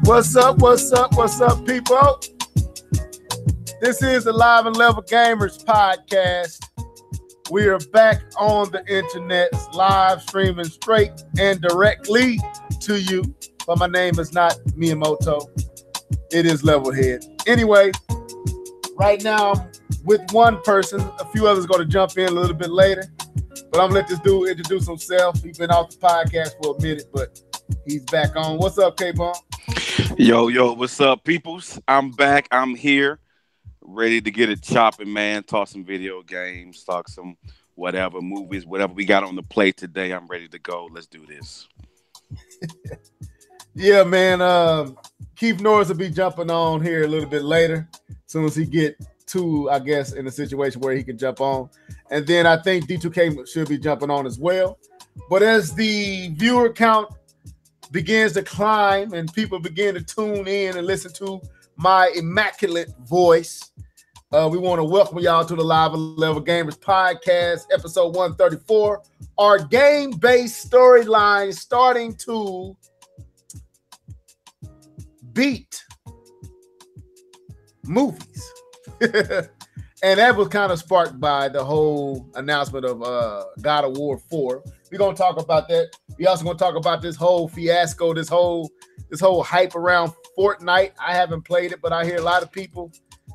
What's up, people? This is the Live and Level Gamers podcast. We are back on the internet, live streaming straight and directly to you. But my name is not Miyamoto. It is Levelhead. Anyway, right now I'm with one person. A few others are going to jump in a little bit later. But I'm going to let this dude introduce himself. He's been off the podcast for a minute, but he's back on. What's up, K-Bone? Yo, what's up, peoples? I'm back. I'm here, ready to get it chopping, man. Talk some video games, talk some whatever, movies, whatever we got on the plate today. I'm ready to go. Let's do this. Yeah, man. Keith Norris will be jumping on here a little bit later, as soon as he get to, I guess, in a situation where he can jump on. And then I think D2K should be jumping on as well. But as the viewer count begins to climb and people begin to tune in and listen to my immaculate voice, we want to welcome y'all to the Live and Level Gamers podcast, episode 134. Our game-based storyline starting to beat movies. And that was kind of sparked by the whole announcement of God of War 4. We're going to talk about that. We also going to talk about this whole fiasco, this whole hype around Fortnite. I haven't played it, but I hear a lot of people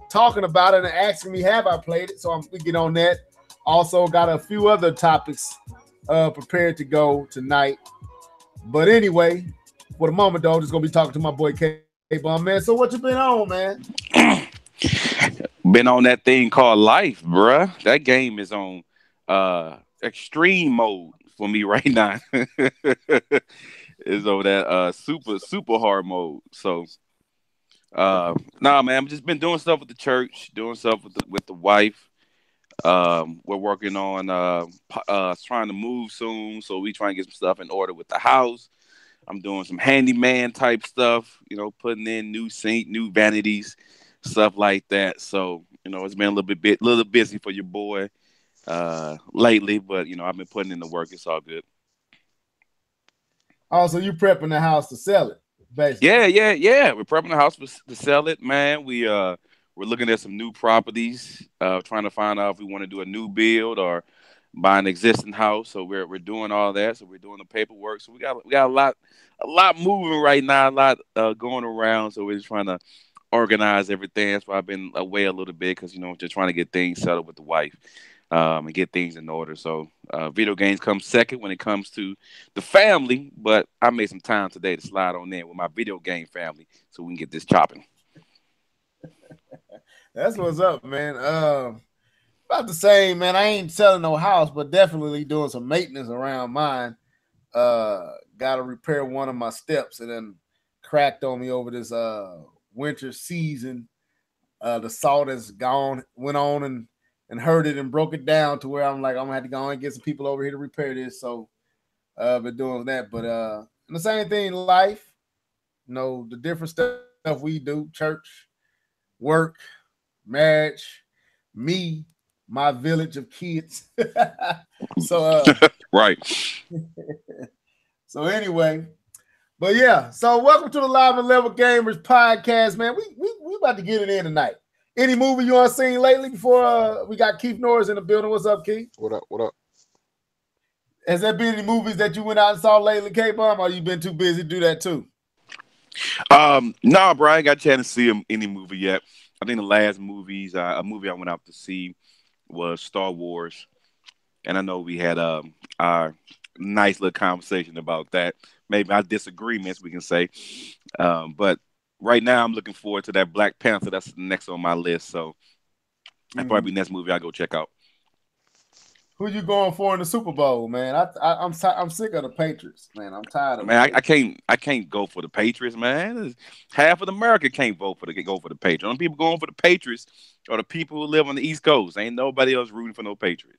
talking about it and asking me, have I played it? So we get on that. Also got a few other topics prepared to go tonight. But anyway, for the moment, though, just going to be talking to my boy K-Bum, man. So what you been on, man? Been on that thing called life, bruh. That game is on extreme mode for me right now. It's over that super hard mode. So nah, man, I've just been doing stuff with the church, doing stuff with the wife. We're working on trying to move soon, so we trying to get some stuff in order with the house. I'm doing some handyman type stuff, putting in new sink, new vanities, stuff like that. So, it's been a little busy for your boy lately, but I've been putting in the work. It's all good. Oh, so you prepping the house to sell it, basically? Yeah. We're prepping the house to sell it, man. We're looking at some new properties, trying to find out if we want to do a new build or buy an existing house. So we're doing all that. So we're doing the paperwork. So we got a lot moving right now, a lot going around. So we're just trying to organize everything. That's why I've been away a little bit, because just trying to get things settled with the wife and get things in order. So video games come second when it comes to the family, but I made some time today to slide on in with my video game family so we can get this chopping. That's what's up, man. About the same, man. I ain't selling no house, but definitely doing some maintenance around mine. Got to repair one of my steps, and then cracked on me over this winter season. The salt has went on and hurt it and broke it down to where I'm like, I'm gonna have to go and get some people over here to repair this. So been doing that. But and the same thing in life, the different stuff we do, church, work, marriage, me, my village of kids. So right. So anyway. But yeah, so welcome to the Live and Level Gamers podcast, man. We about to get it in tonight. Any movie you want seen lately before we got Keith Norris in the building? What's up, Keith? What up? Has there been any movies that you went out and saw lately, K-Bum, or you been too busy to do that too? Nah, bro, I ain't got a chance to see any movie yet. I think the last a movie I went out to see was Star Wars. And I know we had our nice little conversation about that. Maybe our disagreements, we can say. But right now, I'm looking forward to that Black Panther. That's next on my list. So that'll probably be the next movie I'll go check out. Who you going for in the Super Bowl, man? I'm sick of the Patriots, man. I'm tired of it. Man, I can't go for the Patriots, man. Half of America can't go for the Patriots. Only people going for the Patriots are the people who live on the East Coast. Ain't nobody else rooting for no Patriots.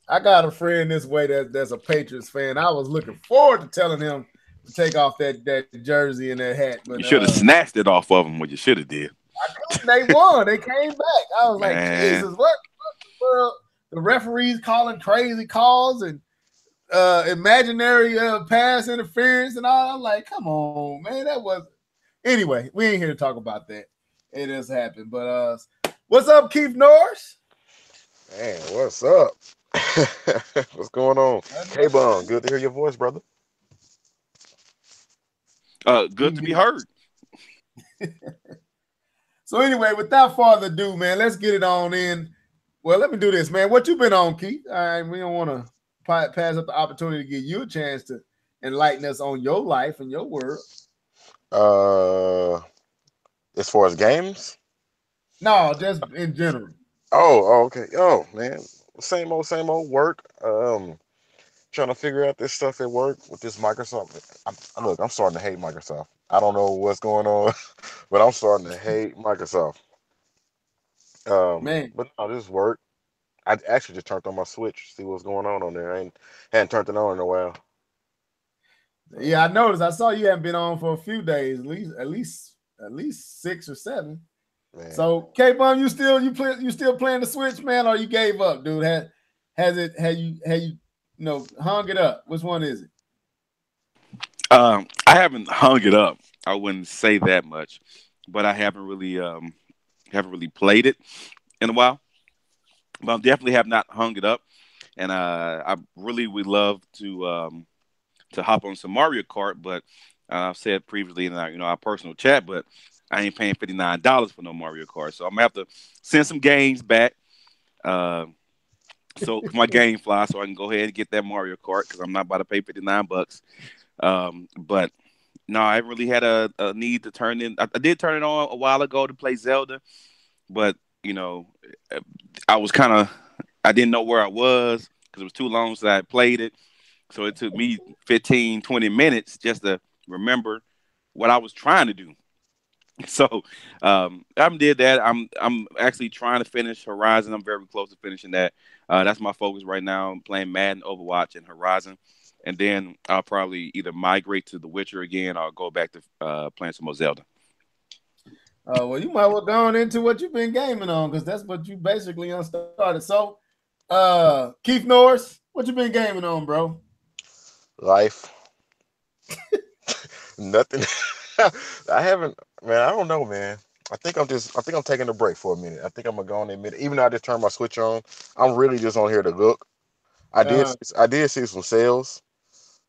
I got a friend this way that's a Patriots fan. I was looking forward to telling him to take off that jersey and that hat. But you should have snatched it off of him. What you should have did. I couldn't. They won. They came back. I was like, Jesus, what the world? The referees calling crazy calls and imaginary pass interference and all. I'm like, come on, man, that was Anyway, we ain't here to talk about that. It has happened. But what's up, Keith Norris? Man, what's up? What's going on? K-Bone, good to hear your voice, brother. Good to be heard. So anyway, without further ado, man, let's get it on in. Well, let me do this, man. What you been on, Keith? All right, we don't want to pass up the opportunity to give you a chance to enlighten us on your life and your world. Uh, as far as games? No, just in general. Okay. Oh, man, same old work. Trying to figure out this stuff at work with this Microsoft. Look, I'm starting to hate Microsoft. I don't know what's going on, but I'm starting to hate Microsoft. Man, But no, this work. I actually just turned on my Switch, see what's going on there. Hadn't turned it on in a while. So, yeah, I noticed. I saw you haven't been on for a few days, at least 6 or 7. man, So, K-Bum, you still playing the Switch, man, or you gave up, dude? Have you hung it up? Which one is it? I haven't hung it up. I wouldn't say that much, but I haven't really played it in a while. But I definitely have not hung it up, and I really would love to hop on some Mario Kart. But I've said previously in our personal chat, but I ain't paying $59 for no Mario Kart, so I'm gonna have to send some games back. Uh, so my game fly, so I can go ahead and get that Mario Kart because I'm not about to pay $59. But no, I haven't really had a need to turn in. I did turn it on a while ago to play Zelda, but I was I didn't know where I was because it was too long since I had played it. So it took me 15, 20 minutes just to remember what I was trying to do. So I did that. I'm actually trying to finish Horizon. I'm very close to finishing that. That's my focus right now. I'm playing Madden, Overwatch, and Horizon. And then I'll probably either migrate to The Witcher again or go back to playing some more Zelda. Well, you might well go on into what you've been gaming on because that's what you basically started. So, Keith Norris, what you been gaming on, bro? life, nothing. I haven't, man. I don't know, man. I think I'm taking a break for a minute. I think I'm gonna go on a minute. Even though I just turned my Switch on, I'm really just on here to look. Uh, I did see some sales.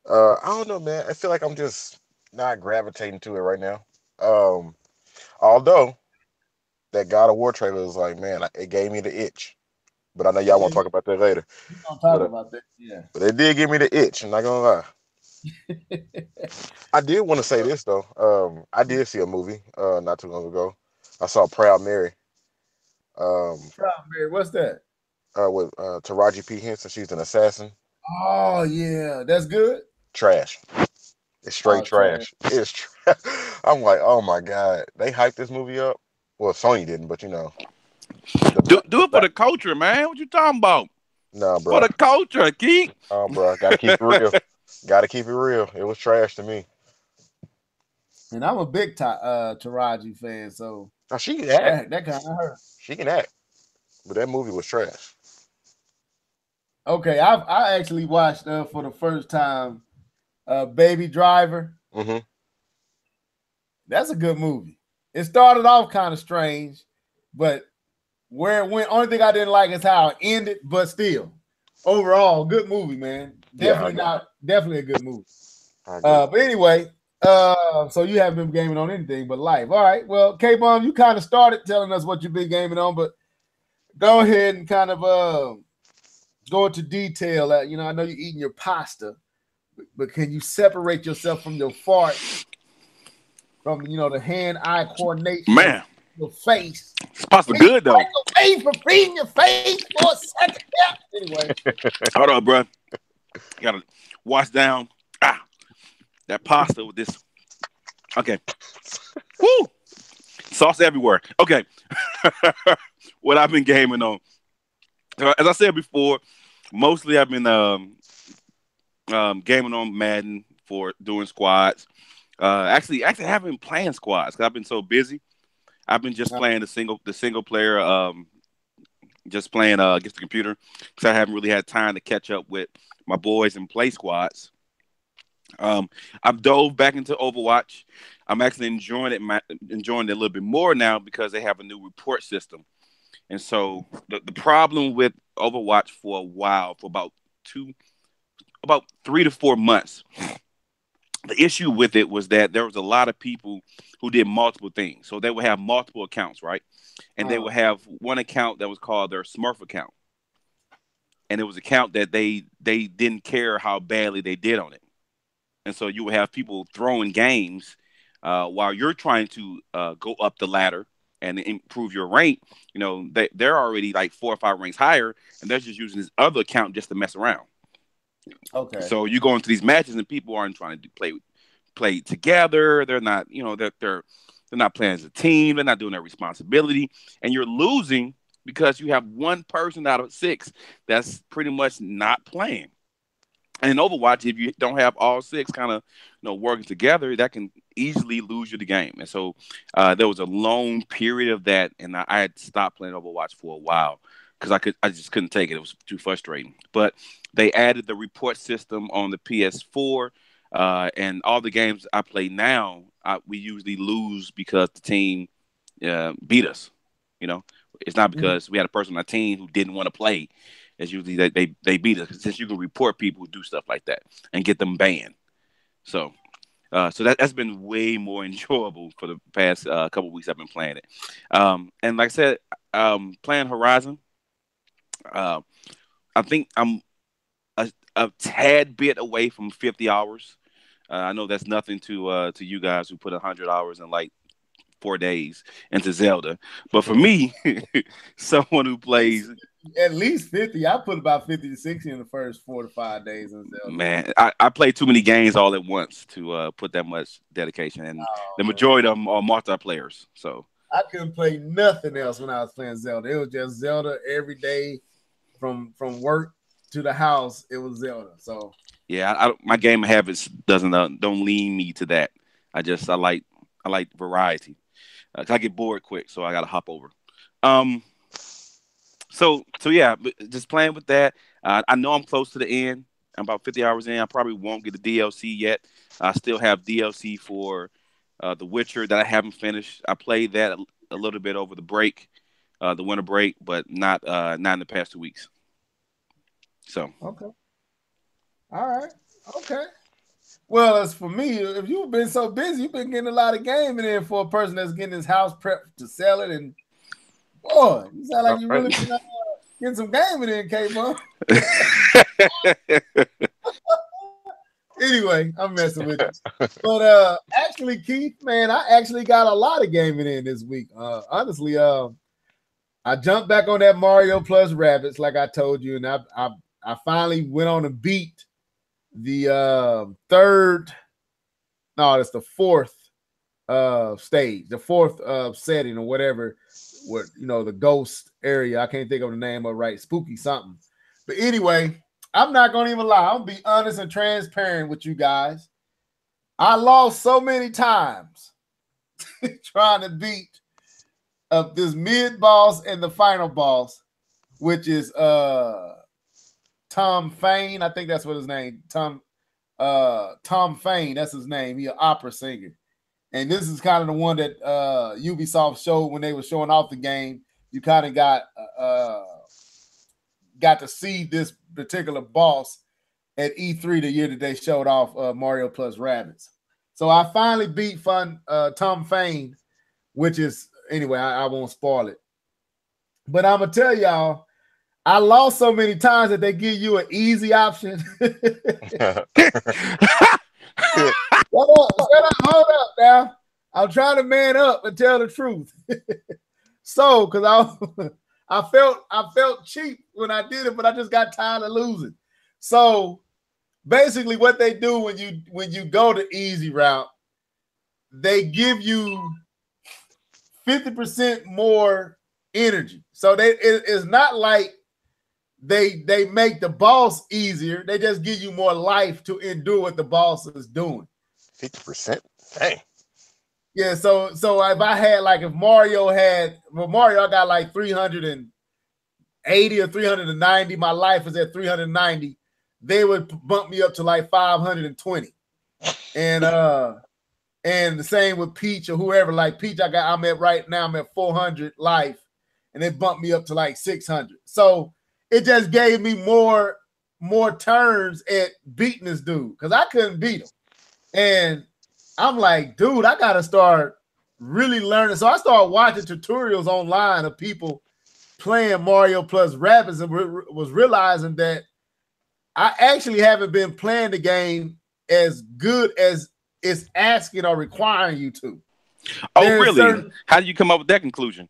I don't know, man. I feel like I'm just not gravitating to it right now. Um, Although that God of War trailer was like, man, it gave me the itch. But I know y'all yeah, want to talk about that later. we gonna But talk uh, about that. Yeah. but it did give me the itch. I'm not gonna lie. I did want to say this though. I did see a movie not too long ago. I saw Proud Mary. Um, Proud Mary, what's that? with Taraji P Henson. She's an assassin. Oh yeah, that's good. Trash. It's straight Oh, trash. trash. I'm like, oh my god, they hyped this movie up. Well, Sony didn't, but Do the it for black. the culture, man. What you talking about? Nah, For bro. the culture, Keith. Bro. Gotta keep it real. Gotta keep it real. It was trash to me. And I'm a big Taraji fan, so Now she can act. that kind of hurt. She can act. But that movie was trash. Okay, I actually watched for the first time Baby Driver. Hmm. That's a good movie. It started off kind of strange, but where it went, only thing I didn't like is how it ended, but still, overall, good movie, man. Yeah, I Definitely a good movie. agree. But anyway, so you haven't been gaming on anything but life. All right. Well, K-Bomb, you kind of started telling us what you've been gaming on, but go ahead and kind of go into detail. I know you're eating your pasta, but can you separate yourself from your fart, from the hand-eye coordination of Man, your face? it's pasta Can you good though. break away from feeding your face for a second? Yeah. Anyway, Hold on, bro. Gotta wash down that pasta with this. Okay. Woo! Sauce everywhere. Okay. What I've been gaming on. As I said before, mostly I've been gaming on Madden for doing squads. Actually, I haven't been playing squads because I've been so busy. I've been just playing the single player, just playing against the computer because I haven't really had time to catch up with my boys and play squads. I've dove back into Overwatch. I'm actually enjoying it a little bit more now because they have a new report system. And so the problem with Overwatch for a while, for about 3 to 4 months, the issue with it was that there was a lot of people who did multiple things. So they would have multiple accounts, right? And they would have one account that was called their Smurf account, and it was an account that they didn't care how badly they did on it. And so you would have people throwing games while you're trying to go up the ladder and improve your rank. You know, they're already like 4 or 5 ranks higher, and they're just using this other account just to mess around. Okay. So you go into these matches and people aren't trying to play together. They're not, you know, they're not playing as a team. They're not doing their responsibility, and you're losing because you have one person out of 6 that's pretty much not playing. And in Overwatch, if you don't have all 6 kind of working together, that can easily lose you the game. And so there was a long period of that, and I had stopped playing Overwatch for a while because I just couldn't take it. It was too frustrating. But they added the report system on the PS4, and all the games I play now, we usually lose because the team beat us. You know, it's not because we had a person on our team who didn't want to play. It's usually that they beat us, since you can report people who do stuff like that and get them banned. So that's been way more enjoyable for the past couple of weeks I've been playing it. And like I said, playing Horizon. Uh, I think I'm a tad bit away from 50 hours. I know that's nothing to you guys who put 100 hours in like 4 days into Zelda, but for me, someone who plays at least 50. I put about 50 to 60 in the first 4 to 5 days in Zelda. Man, I play too many games all at once to put that much dedication, and the majority of them are multiplayers. So I couldn't play nothing else when I was playing Zelda. It was just Zelda every day, from work to the house. It was Zelda. So yeah, my game habits don't lean me to that. I like variety. I get bored quick, so I got to hop over. Um, so yeah, just playing with that. I know I'm close to the end. I'm about 50 hours in. I probably won't get the DLC yet. I still have DLC for The Witcher that I haven't finished. I played that a little bit over the break, the winter break, but not in the past 2 weeks. So okay, all right, okay. Well, as for me, if you've been so busy, you've been getting a lot of gaming in for a person that's getting his house prepped to sell it. And boy, you sound like you really been getting some gaming in, K-Ball. Anyway, I'm messing with you. But actually, Keith, man, I actually got a lot of gaming in this week. Honestly, I jumped back on that Mario plus Rabbids, like I told you, and I finally went on and beat the it's the fourth stage, the fourth setting or whatever, what the ghost area. I can't think of the name of right, spooky something. But anyway, I'm not gonna even lie. I'm gonna be honest and transparent with you guys. I lost so many times trying to beat this mid boss and the final boss, which is Tom Fain. I think that's what his name. Tom Fain, that's his name. He's an opera singer. And this is kind of the one that Ubisoft showed when they were showing off the game. You kind of got to see this particular boss at E3 the year that they showed off Mario plus Rabbids. So I finally beat Tom Fain, which is, anyway, I won't spoil it. But I'm going to tell y'all, I lost so many times that they give you an easy option. Hold up now. I'm trying to man up and tell the truth. So, because I felt cheap when I did it, but I just got tired of losing. So basically what they do when you go the easy route, they give you 50% more energy. So it's not like they make the boss easier. They just give you more life to endure what the boss is doing. 50%? Dang. Yeah, so if I had if Mario I got like 380 or 390. My life is at 390. They would bump me up to like 520. and the same with Peach or whoever. Like Peach, I'm at 400 life, and it bumped me up to like 600. So it just gave me more turns at beating this dude because I couldn't beat him. And I'm like, dude, I gotta start really learning. So I started watching tutorials online of people playing Mario plus Rabbids and was realizing that I actually haven't been playing the game as good as it's asking or requiring you to. Oh, really? How did you come up with that conclusion?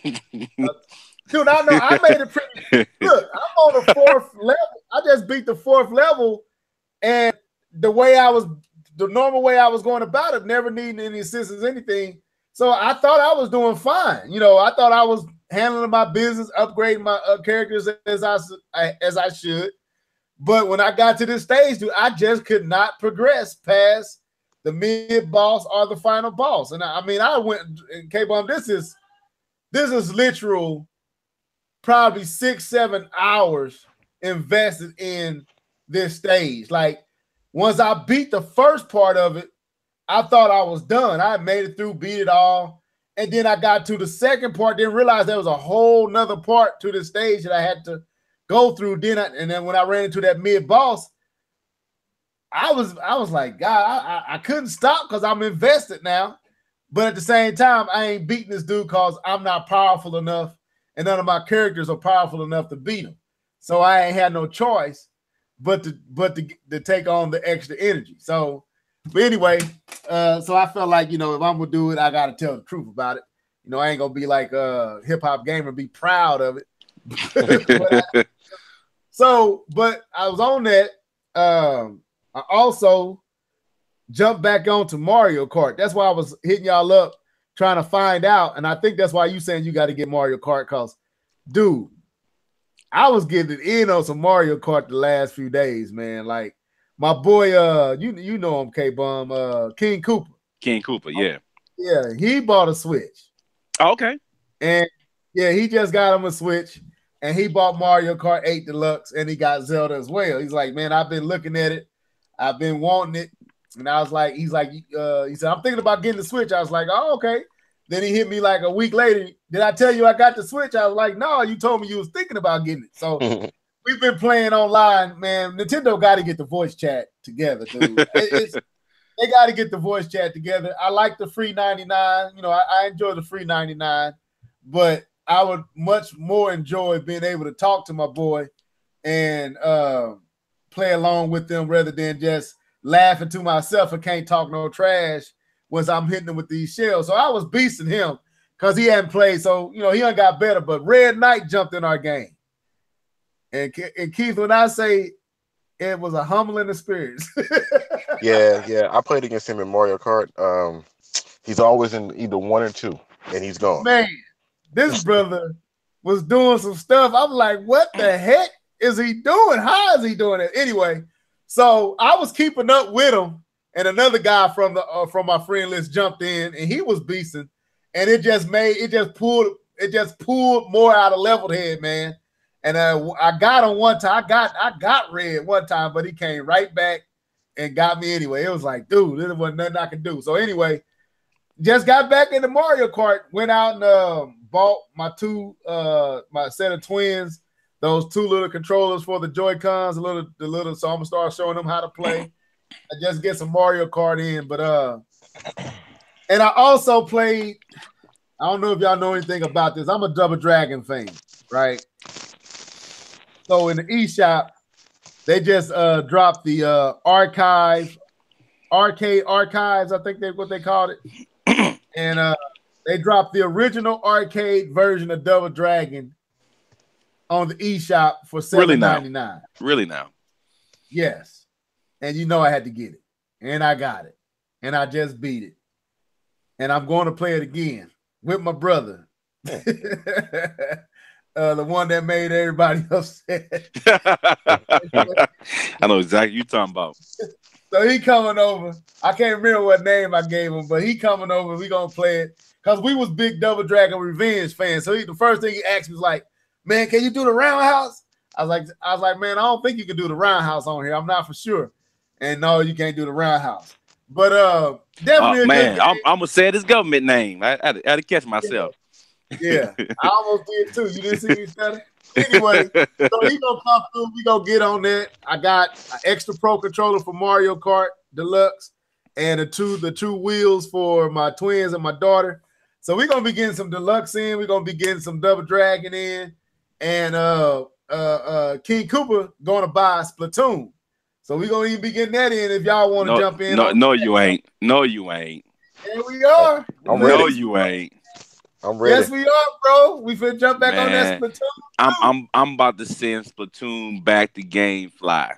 Dude, I know I made it pretty. Look, I'm on the 4th level. I just beat the 4th level, and the normal way I was going about it, never needing any assistance, anything. So I thought I was doing fine. You know, I thought I was handling my business, upgrading my characters as I should. But when I got to this stage, dude, I just could not progress past the mid boss or the final boss. And I mean, I went, K-Bomb, this is literal probably 6-7 hours invested in this stage. Like, once I beat the first part of it, I thought I was done. I made it through, beat it all. And then I got to the second part, didn't realize there was a whole nother part to the stage that I had to go through. And then when I ran into that mid boss, I was like, God, I couldn't stop because I'm invested now. But at the same time, I ain't beating this dude because I'm not powerful enough, and none of my characters are powerful enough to beat him. So I ain't had no choice but to take on the extra energy. So, but anyway, so I felt like, you know, if I'm gonna do it, I gotta tell the truth about it. You know, I ain't gonna be like a hip hop gamer, be proud of it. But I was on that. I also jumped back onto Mario Kart. That's why I was hitting y'all up trying to find out. And I think that's why you saying you got to get Mario Kart, because, dude, I was getting in on some Mario Kart the last few days, man. Like my boy, you know him, K-Bum, King Cooper. King Cooper, yeah. Yeah, he bought a Switch. Oh, okay. And yeah, he just got him a Switch, and he bought Mario Kart 8 Deluxe, and he got Zelda as well. He's like, man, I've been looking at it. I've been wanting it. And I was like, he said, I'm thinking about getting the Switch. I was like, oh, okay. Then he hit me like a week later. Did I tell you I got the Switch? I was like, no, you told me you was thinking about getting it. So we've been playing online, man. Nintendo got to get the voice chat together, dude. They got to get the voice chat together. I like the free 99. You know, I enjoy the free 99, but I would much more enjoy being able to talk to my boy and play along with them rather than just laughing to myself and can't talk no trash once I'm hitting him with these shells. So I was beasting him because he hadn't played. So, you know, he done got better. But Red Knight jumped in our game. And Keith, when I say it was a humbling experience. Yeah. I played against him in Mario Kart. He's always in either 1 or 2, and he's gone. Man, this brother was doing some stuff. I'm like, what the heck is he doing? How is he doing it? Anyway, so I was keeping up with him, and another guy from my friend list jumped in, and he was beasting, and it just pulled more out of Leveled Head, man. And I got him one time. I got Red one time, but he came right back and got me anyway. It was like, dude, there wasn't nothing I could do. So anyway, just got back into Mario Kart. Went out and bought my my set of twins, those 2 little controllers for the Joy-Cons, so I'm gonna start showing them how to play. I just get some Mario Kart in, but and I also played. I don't know if y'all know anything about this. I'm a Double Dragon fan, right? So in the eShop, they just dropped the arcade archives. I think what they called it, and they dropped the original arcade version of Double Dragon on the eShop for $7.99. Really now? Yes. And you know I had to get it. And I got it. And I just beat it. And I'm going to play it again with my brother. The one that made everybody upset. I know exactly what you're talking about. So he coming over. I can't remember what name I gave him, but he coming over. We going to play it. Because we was big Double Dragon Revenge fans. So the first thing he asked me was like, man, can you do the roundhouse? I was like, man, I don't think you can do the roundhouse on here. I'm not for sure. And no, you can't do the roundhouse. But definitely a good Man, I'm game. gonna say this government name. I had to catch myself. Yeah, I almost did too. You didn't see me stutter. Anyway, so he gonna come through. We gonna get on that. I got an extra pro controller for Mario Kart Deluxe, and the two wheels for my twins and my daughter. So we're gonna be getting some deluxe in. We're gonna be getting some Double Dragon in, and King Cooper gonna buy Splatoon. So we're gonna even be getting that in if y'all want to No, jump in no, on no, that. you ain't. No, you ain't. Here we are. I'm No, ready. you ain't. I'm Yes, ready. we are, bro. We finna jump back on that Man, Splatoon too. I'm about to send Splatoon back to GameFly.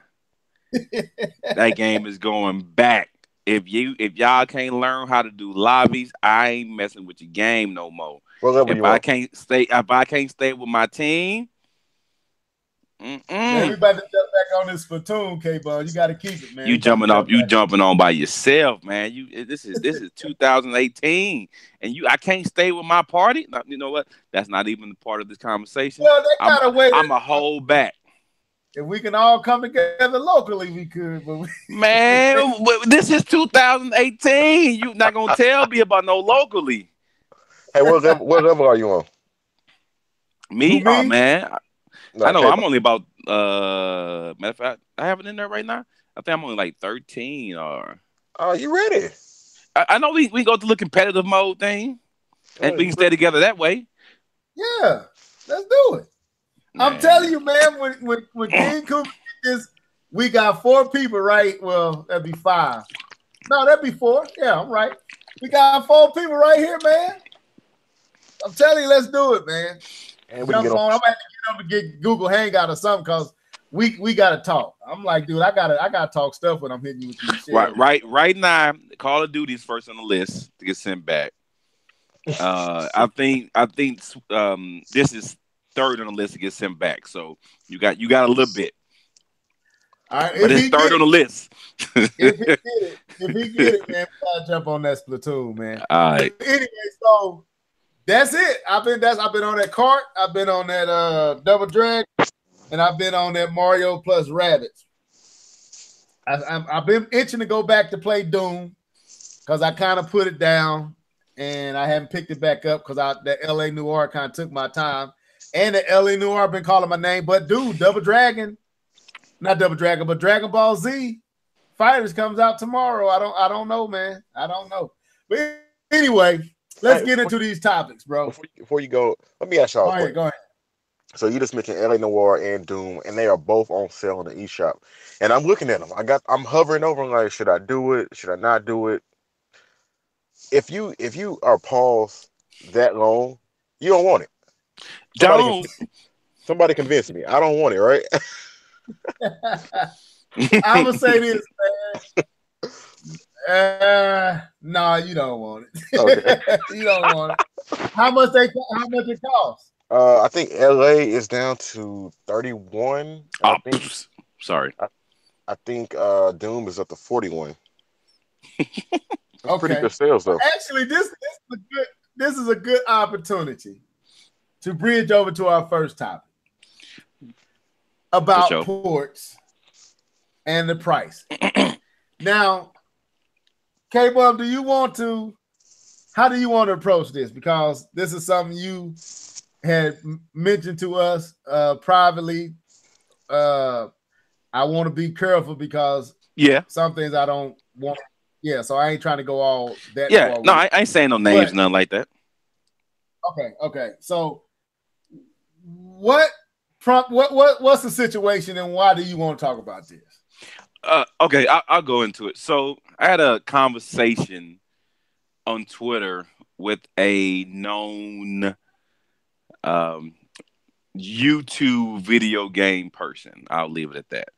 That game is going back. If y'all can't learn how to do lobbies, I ain't messing with your game no more. What level you on? If I can't stay with my team, Man, we about to jump back on this Splatoon, K-Ball. You got to keep it, man. We about to jump you back. jumping on by yourself, man. This is 2018, and I can't stay with my party. You know what? That's not even part of this conversation. Well, they got a way. I'm a hold back. If we can all come together locally, we could. But Man, this is 2018. You not gonna tell me about no locally. Hey, what level are you on? Me? Who, Oh me? man. I No, know K. I'm only about matter of fact, I have it in there right now. I think I'm only like 13 or Oh, you ready? I know we go to the competitive mode thing and Oh, we you can stay ready? together that way. Yeah, let's do it. I'm telling Man. you, man. When King Cooper did this, we got 4 people, right? Well, that'd be 5. No, that'd be 4. Yeah, I'm right. We got 4 people right here, man. I'm telling you, let's do it, man. And we can get Jump on. on. I'm gonna have to get on to get Google Hangout or something because we gotta talk. I'm like, dude, I gotta talk stuff when I'm hitting you with these shells. Right now, Call of Duty is first on the list to get sent back. I think this is third on the list to get sent back. So you got a little bit, All right, but if it's he third get on it, the list. if he get it, man, we gotta jump on that Splatoon, man. All But right. anyway, so that's it. I've been on that cart. I've been on that Double Drag, and I've been on that Mario plus Rabbits. I've been itching to go back to play Doom because I kind of put it down and I haven't picked it back up because the LA Noir kind of took my time. And the LA Noir been calling my name, but dude, Double Dragon, not Double Dragon, but Dragon Ball Z Fighters comes out tomorrow. I don't know, man. I don't know. But anyway, let's Hey, get into these topics, bro. before you go, let me ask y'all Go a ahead, question. go ahead. So you just mentioned LA Noir and Doom, and they are both on sale in the eShop. And I'm looking at them. I'm hovering over them like, should I do it? Should I not do it? If you are paused that long, you don't want it. Somebody can Don't. somebody convince me. I don't want it, right? I'm gonna say this, man. No, you don't want Okay. it. You don't want it. How much it costs? I think LA is down to 31, and Oh, I think sorry. I think Doom is up to 41. That's pretty Okay. good sales Well, though. actually, this is a good opportunity to bridge over to our first topic For about sure. ports and the price. Now, K-Bub, how do you want to approach this? Because this is something you had mentioned to us privately. I want to be careful because Yeah. some things I don't want. Yeah, so I ain't trying to go all that Yeah. far No, with it. I ain't saying no names, But nothing like that. okay. So what's the situation and why do you want to talk about this? Okay, I'll go into it. So I had a conversation on Twitter with a known um, YouTube video game person. I'll leave it at that.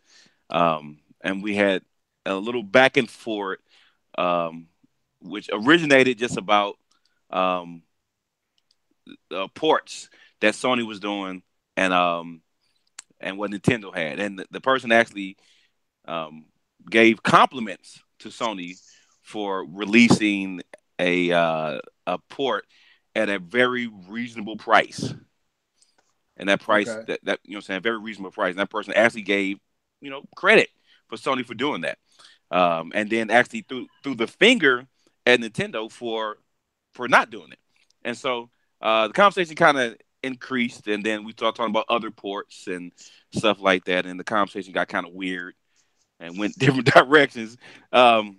And we had a little back and forth, um, which originated just about um, ports that Sony was doing and what Nintendo had. And the person actually um, gave compliments to Sony for releasing a port at a very reasonable price. And that price Okay. that you know what I'm saying, very reasonable price. And that person actually gave, credit for Sony for doing that. and then actually threw the finger at Nintendo for not doing it. And so the conversation kind of increased, and then we started talking about other ports and stuff like that, and the conversation got kind of weird and went different directions. Um,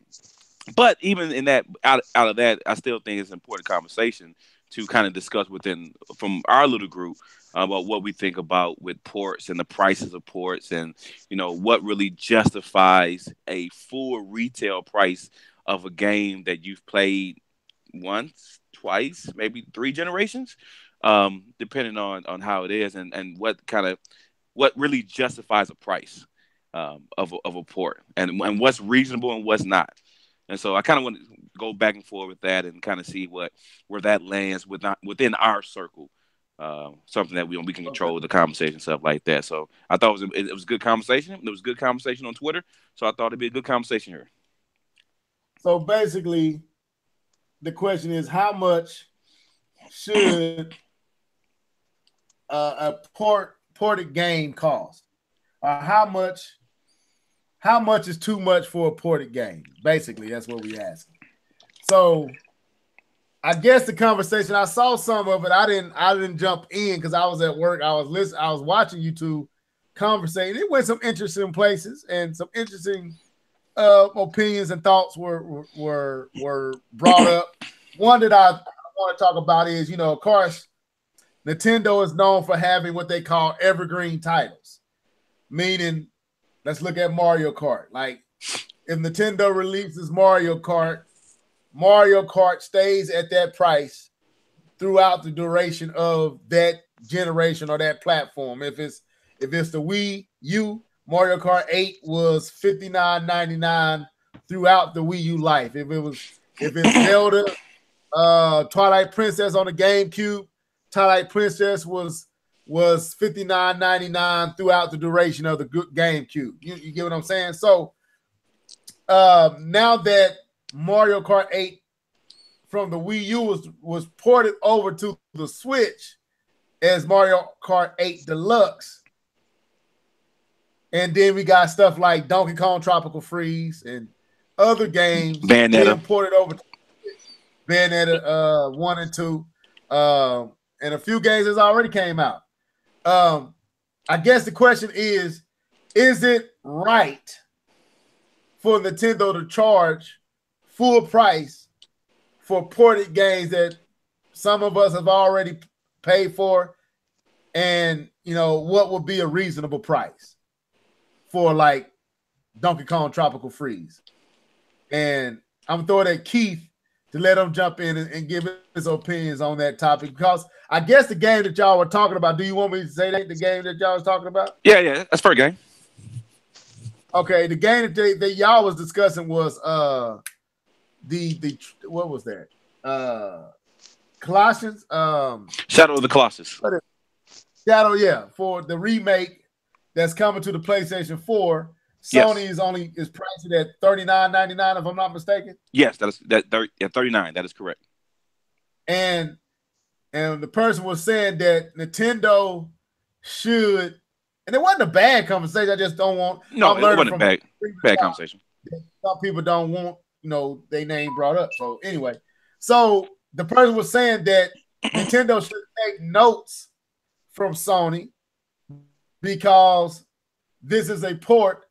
but even in that, out of that, I still think it's an important conversation to kind of discuss within from our little group about what we think about with ports and the prices of ports, and what really justifies a full retail price of a game that you've played once, twice, maybe three generations, depending on how it is, and what really justifies a price of a port, and what's reasonable and what's not. And so I kind of want to go back and forth with that and kind of see where that lands within our circle. Something that we can Okay. control the conversation, stuff like that. So I thought it was a good conversation. It was a good conversation on Twitter. So I thought it'd be a good conversation here. So basically, the question is, how much should a ported game cost, or how much is too much for a ported game? Basically, that's what we asking. So I guess the conversation, I saw some of it. I didn't jump in because I was at work. I was listening. I was watching you two conversate. It went some interesting places and some interesting opinions and thoughts were brought up. One that I want to talk about is, of course, Nintendo is known for having what they call evergreen titles, meaning, let's look at Mario Kart. Like, if Nintendo releases Mario Kart stays at that price throughout the duration of that generation or that platform. If it's the Wii U, Mario Kart 8 was $59.99 throughout the Wii U life. If it's Zelda, Twilight Princess on the GameCube, Twilight Princess was $59.99 throughout the duration of the GameCube. You get what I'm saying? So now that Mario Kart 8 from the Wii U was ported over to the Switch as Mario Kart 8 Deluxe, and then we got stuff like Donkey Kong Tropical Freeze and other games Bayonetta. being ported over to Bayonetta 1 and 2, and a few games that's already came out. I guess the question is it right for Nintendo to charge full price for ported games that some of us have already paid for? And, what would be a reasonable price for, like, Donkey Kong Tropical Freeze? And I'm throwing at Keith to let him jump in and give his opinions on that topic, because I guess the game that y'all were talking about, do you want me to say that the game that y'all was talking about? Yeah, that's fair game. Okay, the game that y'all was discussing was the what was that? Colossians, Shadow of the Colossus. Shadow, yeah, for the remake that's coming to the PlayStation 4. Sony is priced at $39.99, if I'm not mistaken. Yes, $39. That is correct. And the person was saying that Nintendo should, and it wasn't a bad conversation. I just don't want. No, it wasn't a bad conversation. Some people don't want, their name brought up. So anyway, so the person was saying that Nintendo should take notes from Sony, because this is a port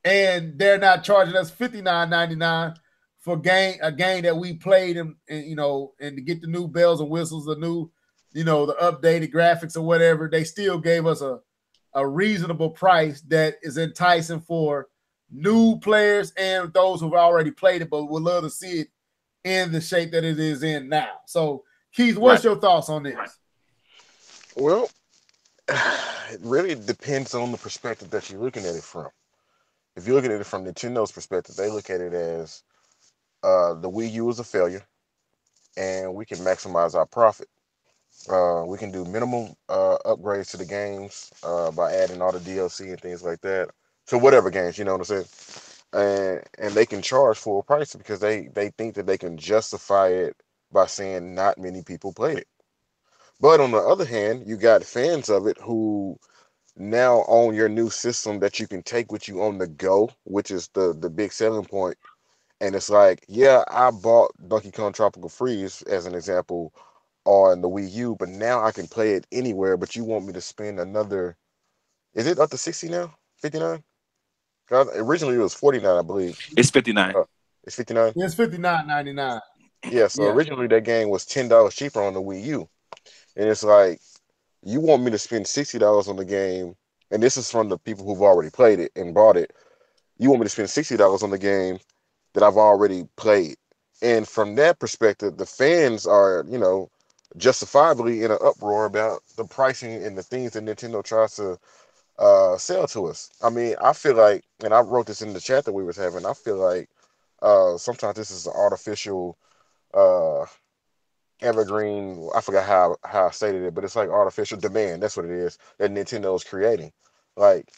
and they're not charging us $59.99 for a game that we played and to get the new bells and whistles, the new, the updated graphics or whatever. They still gave us a reasonable price that is enticing for new players and those who've already played it, but would love to see it in the shape that it is in now. So, Keith, what's your thoughts on this? Well, it really depends on the perspective that you're looking at it from. If you're looking at it from Nintendo's perspective, they look at it as the Wii U is a failure, and we can maximize our profit. We can do minimum upgrades to the games by adding all the DLC and things like that to whatever games, you know what I'm saying? And they can charge full price because they think that they can justify it by saying not many people played it. But on the other hand, you got fans of it who now on your new system that you can take with you on the go, which is the big selling point. And it's like, yeah, I bought Donkey Kong Tropical Freeze as an example on the Wii U, but now I can play it anywhere. But you want me to spend another? Is it up to 60 now? 59? Originally it was 49, I believe. It's 59. Uh, it's 59. It's 59.99. Yeah. So Yeah. originally that game was $10 cheaper on the Wii U, and it's like you want me to spend $60 on the game, and this is from the people who've already played it and bought it. You want me to spend $60 on the game that I've already played. And from that perspective, the fans are, justifiably in an uproar about the pricing and the things that Nintendo tries to sell to us. I mean, I feel like, and I wrote this in the chat that we was having, I feel like sometimes this is an artificial uh, evergreen. I forgot how I stated it, but it's like artificial demand. That's what it is that Nintendo is creating. Like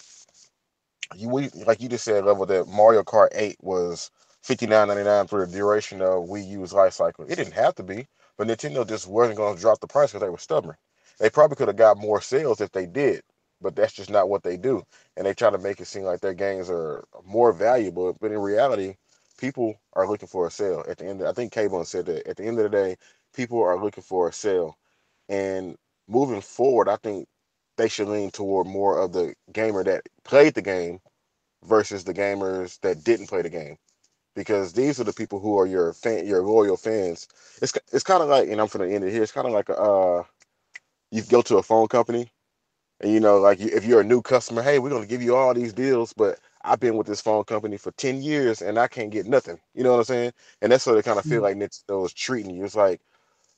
like you just said, level that Mario Kart 8 was 59.99 for the duration of Wii U's life cycle. It didn't have to be, but Nintendo just wasn't going to drop the price because they were stubborn. They probably could have got more sales if they did, but that's just not what they do. And they try to make it seem like their games are more valuable, but in reality, people are looking for a sale. At the end, I think K-Bone said that at the end of the day, people are looking for a sale. And moving forward, I think they should lean toward more of the gamer that played the game versus the gamers that didn't play the game, because these are the people who are your loyal fans. It's kind of like, and I'm gonna end it here. It's kind of like you go to a phone company and like if you're a new customer, hey, we're gonna give you all these deals, but I've been with this phone company for 10 years and I can't get nothing. You know what I'm saying? And that's what they kind of feel like Nintendo is treating you. It's like,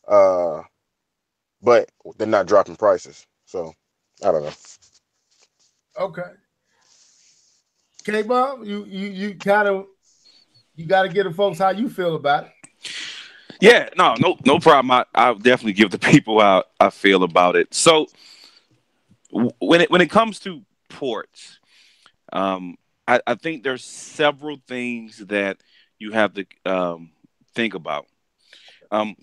uh, but they're not dropping prices. So I don't know. Okay. K Bob, you kind of you got to get the folks how you feel about it. Yeah, no problem. I'll definitely give the people how I feel about it. So when it comes to ports, um, I think there's several things that you have to think about. Um,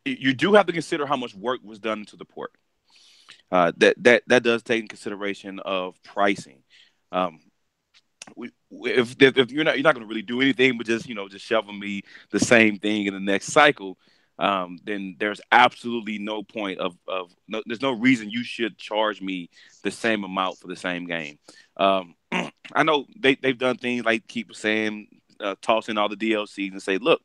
you do have to consider how much work was done into the port. That does take in consideration of pricing. Um, if you're not going to really do anything but just shovel me the same thing in the next cycle, then there's absolutely no point of no, there's no reason you should charge me the same amount for the same game. I know they've done things like keep saying, toss in all the DLCs and say, look,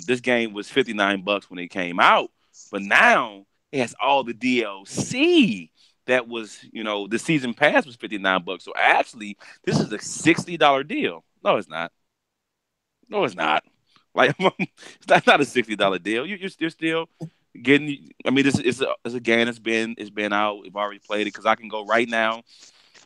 this game was $59 when it came out, but now it has all the DLC. That was, the season pass was $59. So actually, this is a $60 deal. No, it's not. No, it's not. Like that's not a $60 deal. You're still getting. I mean, this is it's a game it's been out. We've already played it because I can go right now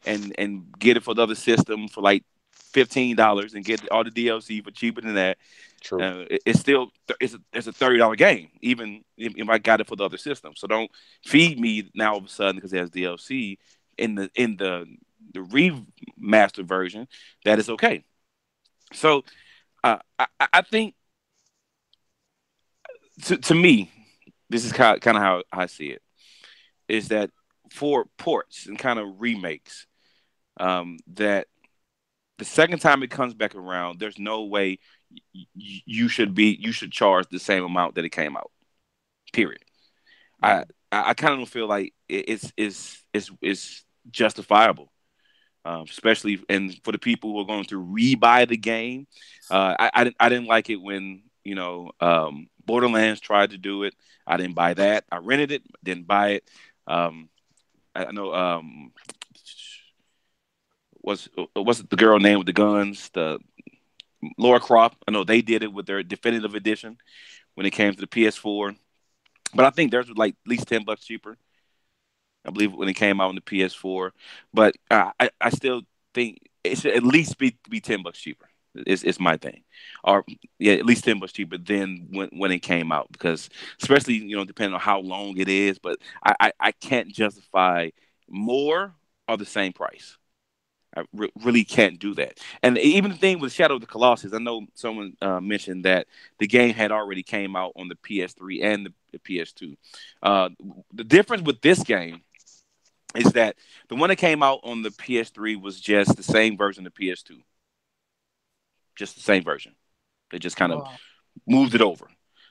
and get it for the other system for like $15 and get all the DLC for cheaper than that. True. It's still it's a $30 game, even if I got it for the other system. So don't feed me now all of a sudden because it has DLC in the remastered version. That is okay. So I think to me, this is kind of how I see it. Is that for ports and kind of remakes, that the second time it comes back around, there's no way you should charge the same amount that it came out. Period. I I kind of don't feel like it's justifiable, especially and for the people who are going to rebuy the game. I didn't like it when Borderlands tried to do it. I didn't buy that. I rented it, didn't buy it. Um, I know what's the girl name with the guns? The Laura Croft. I know they did it with their definitive edition when it came to the PS4, but I think theirs was like at least $10 cheaper. I believe when it came out on the PS4, but I still think it should at least be $10 cheaper. It's my thing, or yeah, at least $10 cheaper than when it came out because especially depending on how long it is. But I can't justify more or the same price. Really can't do that. And even the thing with Shadow of the Colossus, I know someone mentioned that the game had already came out on the PS3 and the PS2. Uh, the difference with this game is that the one that came out on the PS3 was just the same version of PS2, just the same version. They just kind of Oh, moved it over.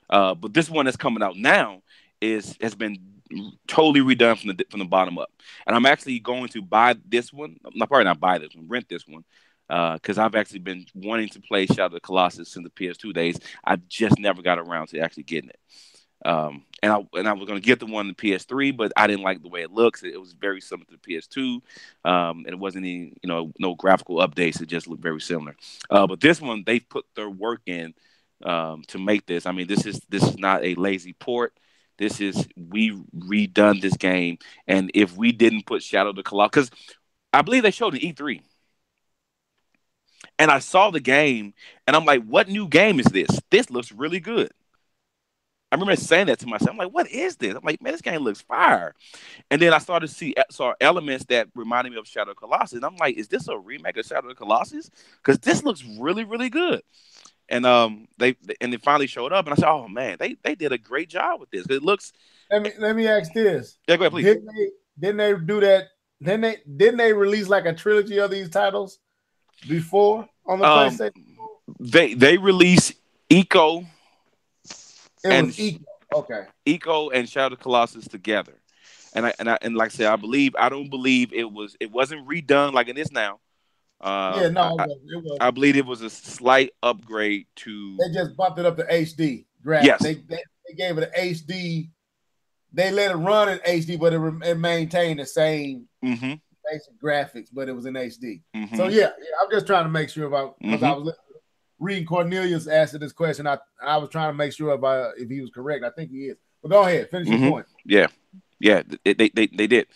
But this one that's coming out now has been totally redone from the bottom up. And I'm actually going to buy this one. I'm probably not buy this one, rent this one. Because I've actually been wanting to play Shadow of the Colossus since the PS2 days. I just never got around to actually getting it. And I was going to get the one in the PS3, but I didn't like the way it looks. It was very similar to the PS2, and it wasn't any, no graphical updates. It just looked very similar. But this one, they put their work in to make this. I mean, this is not a lazy port. This is we redone this game, and if we didn't put Shadow of the Colossus, because I believe they showed an E3, and I saw the game, and I'm like, what new game is this? This looks really good. I remember saying that to myself. I'm like, what is this? I'm like, man, this game looks fire. And then I started to saw elements that reminded me of Shadow of the Colossus. And I'm like, is this a remake of Shadow of the Colossus? Because this looks really, really good. And they finally showed up, and I said, oh man, they did a great job with this. It looks. Let me ask this. Yeah, go ahead, please. Didn't they do that? Didn't they release like a trilogy of these titles before on the PlayStation? They released Eco. It was Eco. Okay. Eco and Shadow of the Colossus together. And like I said, I don't believe it wasn't redone like it is now. Yeah, no, it was. I believe it was a slight upgrade to. They just bumped it up to HD. Yes. They gave it an HD. They let it run in HD, but it maintained the same basic graphics, but it was in HD. Mm-hmm. So yeah, I'm just trying to make sure about because I was reading Cornelius answer this question. I was trying to make sure about if he was correct. I think he is. But go ahead, finish your point. Yeah, they did.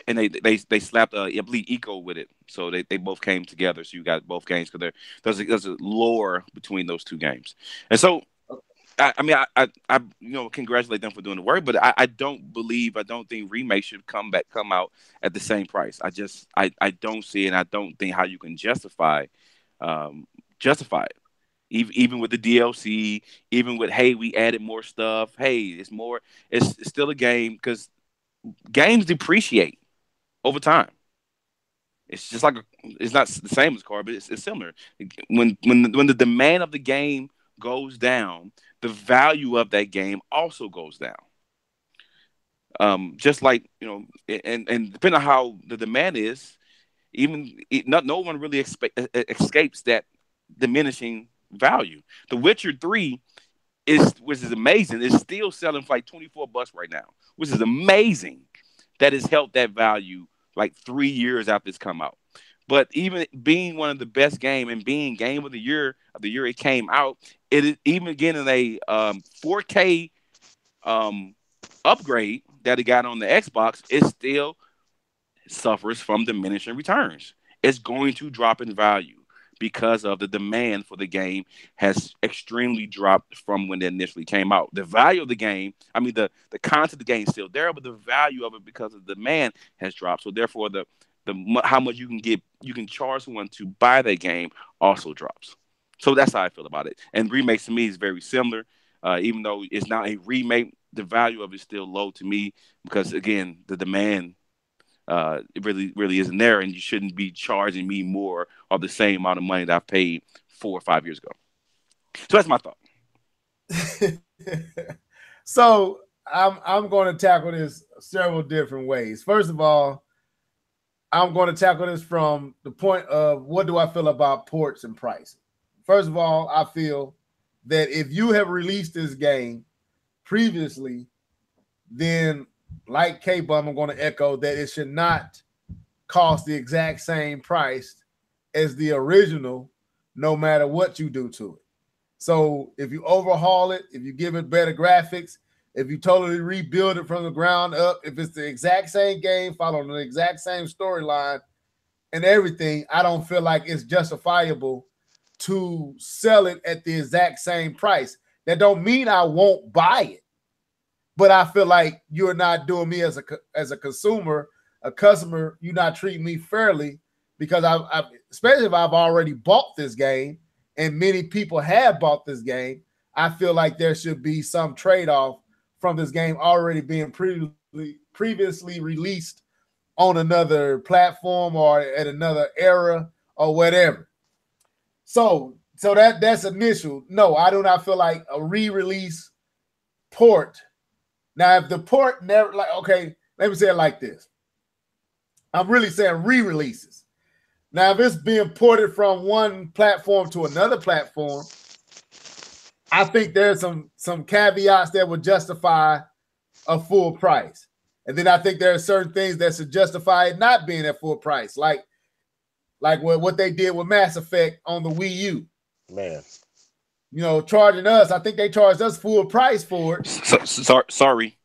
And they slapped I believe Eco with it, so they both came together. So you got both games because there's a lore between those two games, and so I mean I congratulate them for doing the work, but I don't think remakes should come out at the same price. I don't see it, and I don't think how you can justify it. Even with the DLC, even with hey we added more stuff, hey it's more, it's still a game because games depreciate over time. It's just like it's not the same as car, but it's similar. When the demand of the game goes down, the value of that game also goes down. Just like and depending on how the demand is, no one really escapes that diminishing value. The Witcher 3 which is amazing, is still selling for like $24 right now, which is amazing. That has helped that value like 3 years after it's come out. But even being one of the best game and being game of the year it came out, it is even getting a 4K upgrade that it got on the Xbox, it still suffers from diminishing returns. It's going to drop in value because of the demand for the game has extremely dropped from when it initially came out. The value of the game, I mean, the content of the game is still there, but the value of it because of the demand has dropped. So therefore, the how much you can charge someone to buy that game also drops. So that's how I feel about it. And remakes to me is very similar, even though it's not a remake. The value of it is still low to me because again, the demand it really isn't there, and you shouldn't be charging me more of the same amount of money that I paid 4 or 5 years ago. So that's my thought. So I'm going to tackle this several different ways. First of all, I'm going to tackle this from the point of what do I feel about ports and pricing. First of all, I feel that if you have released this game previously, then like K-Bum, I'm going to echo that it should not cost the exact same price as the original, no matter what you do to it. So if you overhaul it, if you give it better graphics, if you totally rebuild it from the ground up, if it's the exact same game, following the exact same storyline and everything, I don't feel like it's justifiable to sell it at the exact same price. That don't mean I won't buy it. But I feel like you're not doing me as a consumer, a customer. You're not treating me fairly because I especially if I've already bought this game and many people have bought this game. I feel like there should be some trade-off from this game already being previously released on another platform or at another era or whatever. So that's initial. No, I do not feel like a re-release port. Now, if the port never like, okay, let me say it like this. I'm really saying re-releases. Now, if it's being ported from one platform to another platform, I think there's some caveats that would justify a full price. And then I think there are certain things that should justify it not being at full price, like what they did with Mass Effect on the Wii U. Man, You know, charging us. I think they charged us full price for it. Sorry.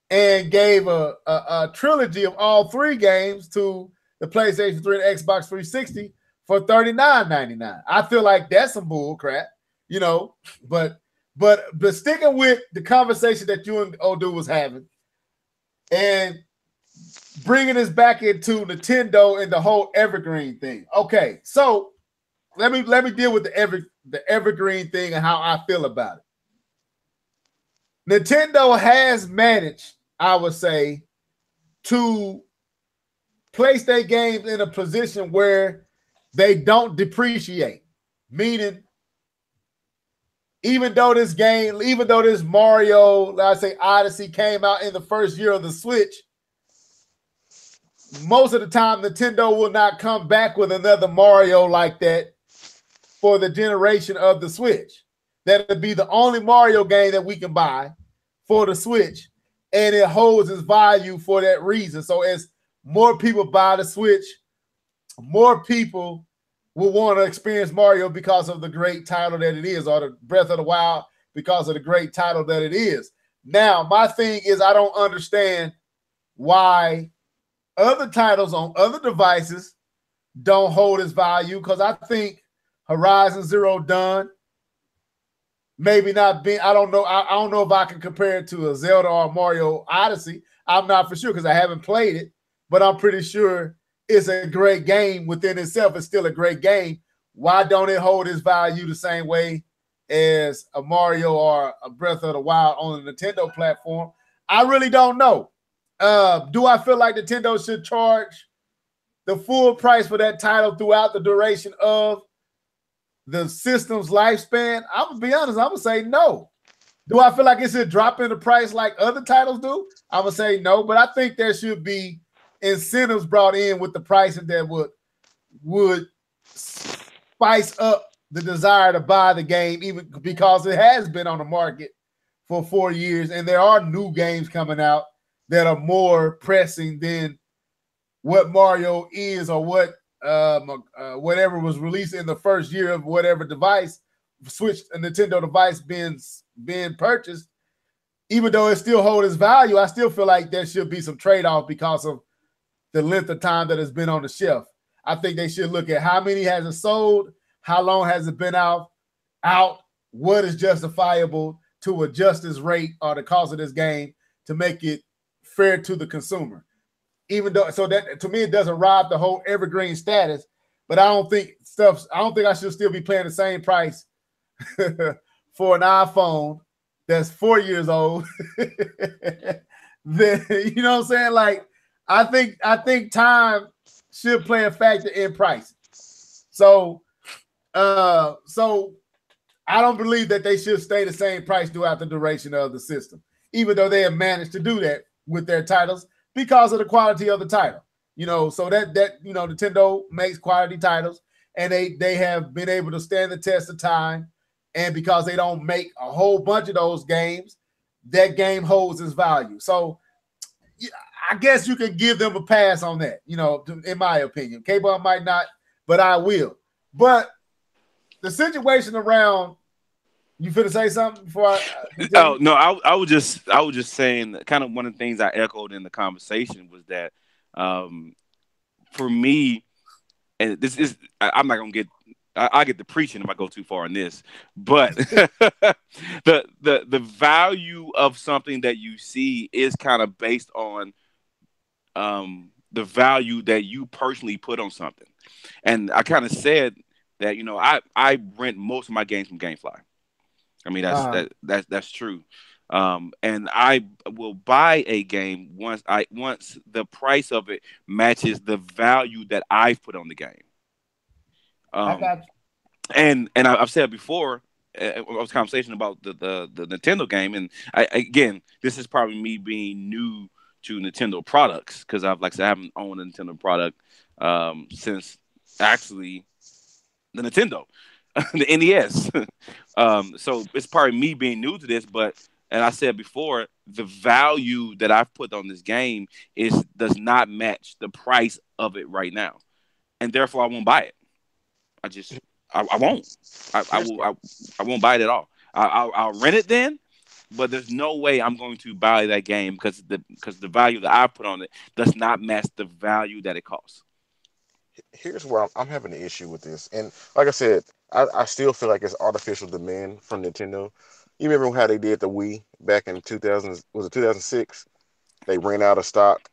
And gave a trilogy of all three games to the PlayStation 3 and Xbox 360 for $39.99. I feel like that's some bull crap, you know. But sticking with the conversation that you and Odu was having, and bringing us back into Nintendo and the whole evergreen thing. Okay, so let me deal with the evergreen thing and how I feel about it. Nintendo has managed, I would say, to place their games in a position where they don't depreciate. Meaning, even though this Mario, let's say Odyssey came out in the first year of the Switch, most of the time Nintendo will not come back with another Mario like that for the generation of the Switch. That'll be the only Mario game that we can buy for the Switch, and it holds its value for that reason. So as more people buy the Switch, more people will want to experience Mario because of the great title that it is, or the Breath of the Wild because of the great title that it is. Now, my thing is I don't understand why other titles on other devices don't hold its value, because I think Horizon Zero Dawn maybe not being, I don't know if I can compare it to a Zelda or Mario Odyssey. I'm not for sure because I haven't played it, but I'm pretty sure it's a great game within itself. It's still a great game. Why don't it hold its value the same way as a Mario or a Breath of the Wild on the Nintendo platform? I really don't know. Do I feel like Nintendo should charge the full price for that title throughout the duration of the system's lifespan? I'm gonna be honest, I'm gonna say no. Do I feel like it should drop in the price like other titles do? I'm gonna say no, but I think there should be incentives brought in with the pricing that would spice up the desire to buy the game, even because it has been on the market for 4 years and there are new games coming out that are more pressing than what Mario is, or what whatever was released in the first year of whatever device, Switch, a Nintendo device being purchased. Even though it still holds its value, I still feel like there should be some trade-off because of the length of time that it's been on the shelf. I think they should look at how many has it sold, how long has it been out, what is justifiable to adjust this rate or the cost of this game to make it fair to the consumer. Even though, so that to me it doesn't rob the whole evergreen status, but I don't think I should still be paying the same price for an iPhone that's 4 years old. Then, you know what I'm saying? Like, I think time should play a factor in price. So I don't believe that they should stay the same price throughout the duration of the system, even though they have managed to do that with their titles because of the quality of the title. You know, so that you know, Nintendo makes quality titles, and they have been able to stand the test of time. And because they don't make a whole bunch of those games, that game holds its value. So I guess you can give them a pass on that, you know, in my opinion. K-Ball might not, but I will. But the situation around, you finna say something before I Oh no, I was just saying, kind of one of the things I echoed in the conversation was that for me, and this is, I'm not gonna get, I get the preaching if I go too far in this, but the value of something that you see is kind of based on the value that you personally put on something. And I kind of said that, you know, I rent most of my games from GameFly. I mean, that's true. And I will buy a game once the price of it matches the value that I've put on the game. I Um, got you. and I've said before, I was conversation about the Nintendo game, and again, this is probably me being new to Nintendo products because I've like I said, I haven't owned a Nintendo product since actually the Nintendo, the NES. So it's probably me being new to this, but and I said before, the value that I've put on this game does not match the price of it right now, and therefore I won't buy it. I just I won't. I Here's will I won't buy it at all. I'll rent it then, but there's no way I'm going to buy that game because the value that I put on it does not match the value that it costs. here's where I'm having an issue with this. And like I said, I still feel like it's artificial demand from Nintendo. You remember how they did the Wii back in 2000? Was it 2006? They ran out of stock,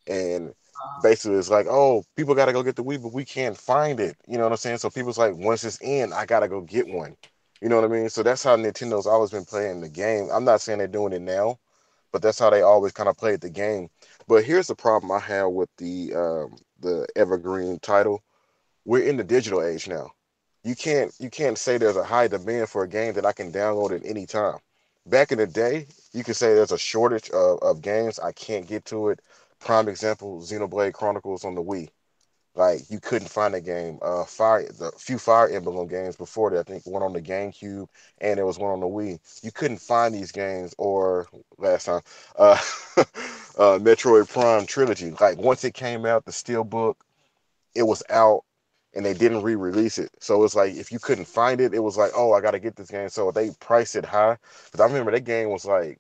and basically it's like, oh, people got to go get the Wii, but we can't find it. You know what I'm saying? So people's like, once it's in, I got to go get one. You know what I mean? So that's how Nintendo's always been playing the game. I'm not saying they're doing it now, but that's how they always kind of played the game. But here's the problem I have with the evergreen title. We're in the digital age now. You can't say there's a high demand for a game that I can download at any time. Back in the day, you could say there's a shortage of games. I can't get to it. Prime example, Xenoblade Chronicles on the Wii. Like you couldn't find a game. The few Fire Emblem games before that, I think one on the GameCube and there was one on the Wii. You couldn't find these games. Or last time, uh, Metroid Prime trilogy. Like once it came out, the Steelbook, it was out, and they didn't re-release it. So it's like if you couldn't find it, it was like, oh, I got to get this game. So they priced it high. Because I remember that game was like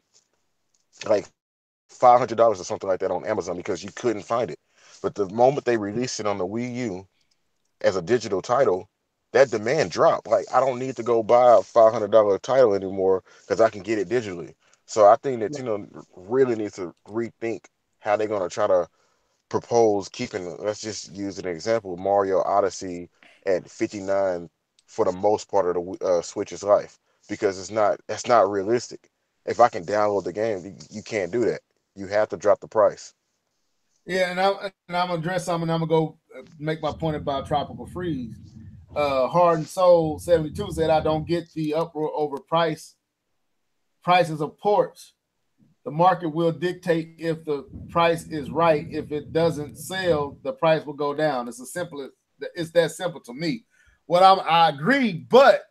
$500 or something like that on Amazon because you couldn't find it. But the moment they released it on the Wii U as a digital title, that demand dropped. Like I don't need to go buy a $500 title anymore because I can get it digitally. So I think that really needs to rethink how they're gonna try to propose keeping. Let's just use an example: Mario Odyssey at 59 for the most part of the Switch's life because that's not realistic. If I can download the game, you can't do that. You have to drop the price. Yeah, and I'm gonna address something. And I'm gonna go make my point about Tropical Freeze. Heart and Soul 72 said, "I don't get the uproar over prices of ports. The market will dictate if the price is right. If it doesn't sell, the price will go down. It's that simple to me. I agree, but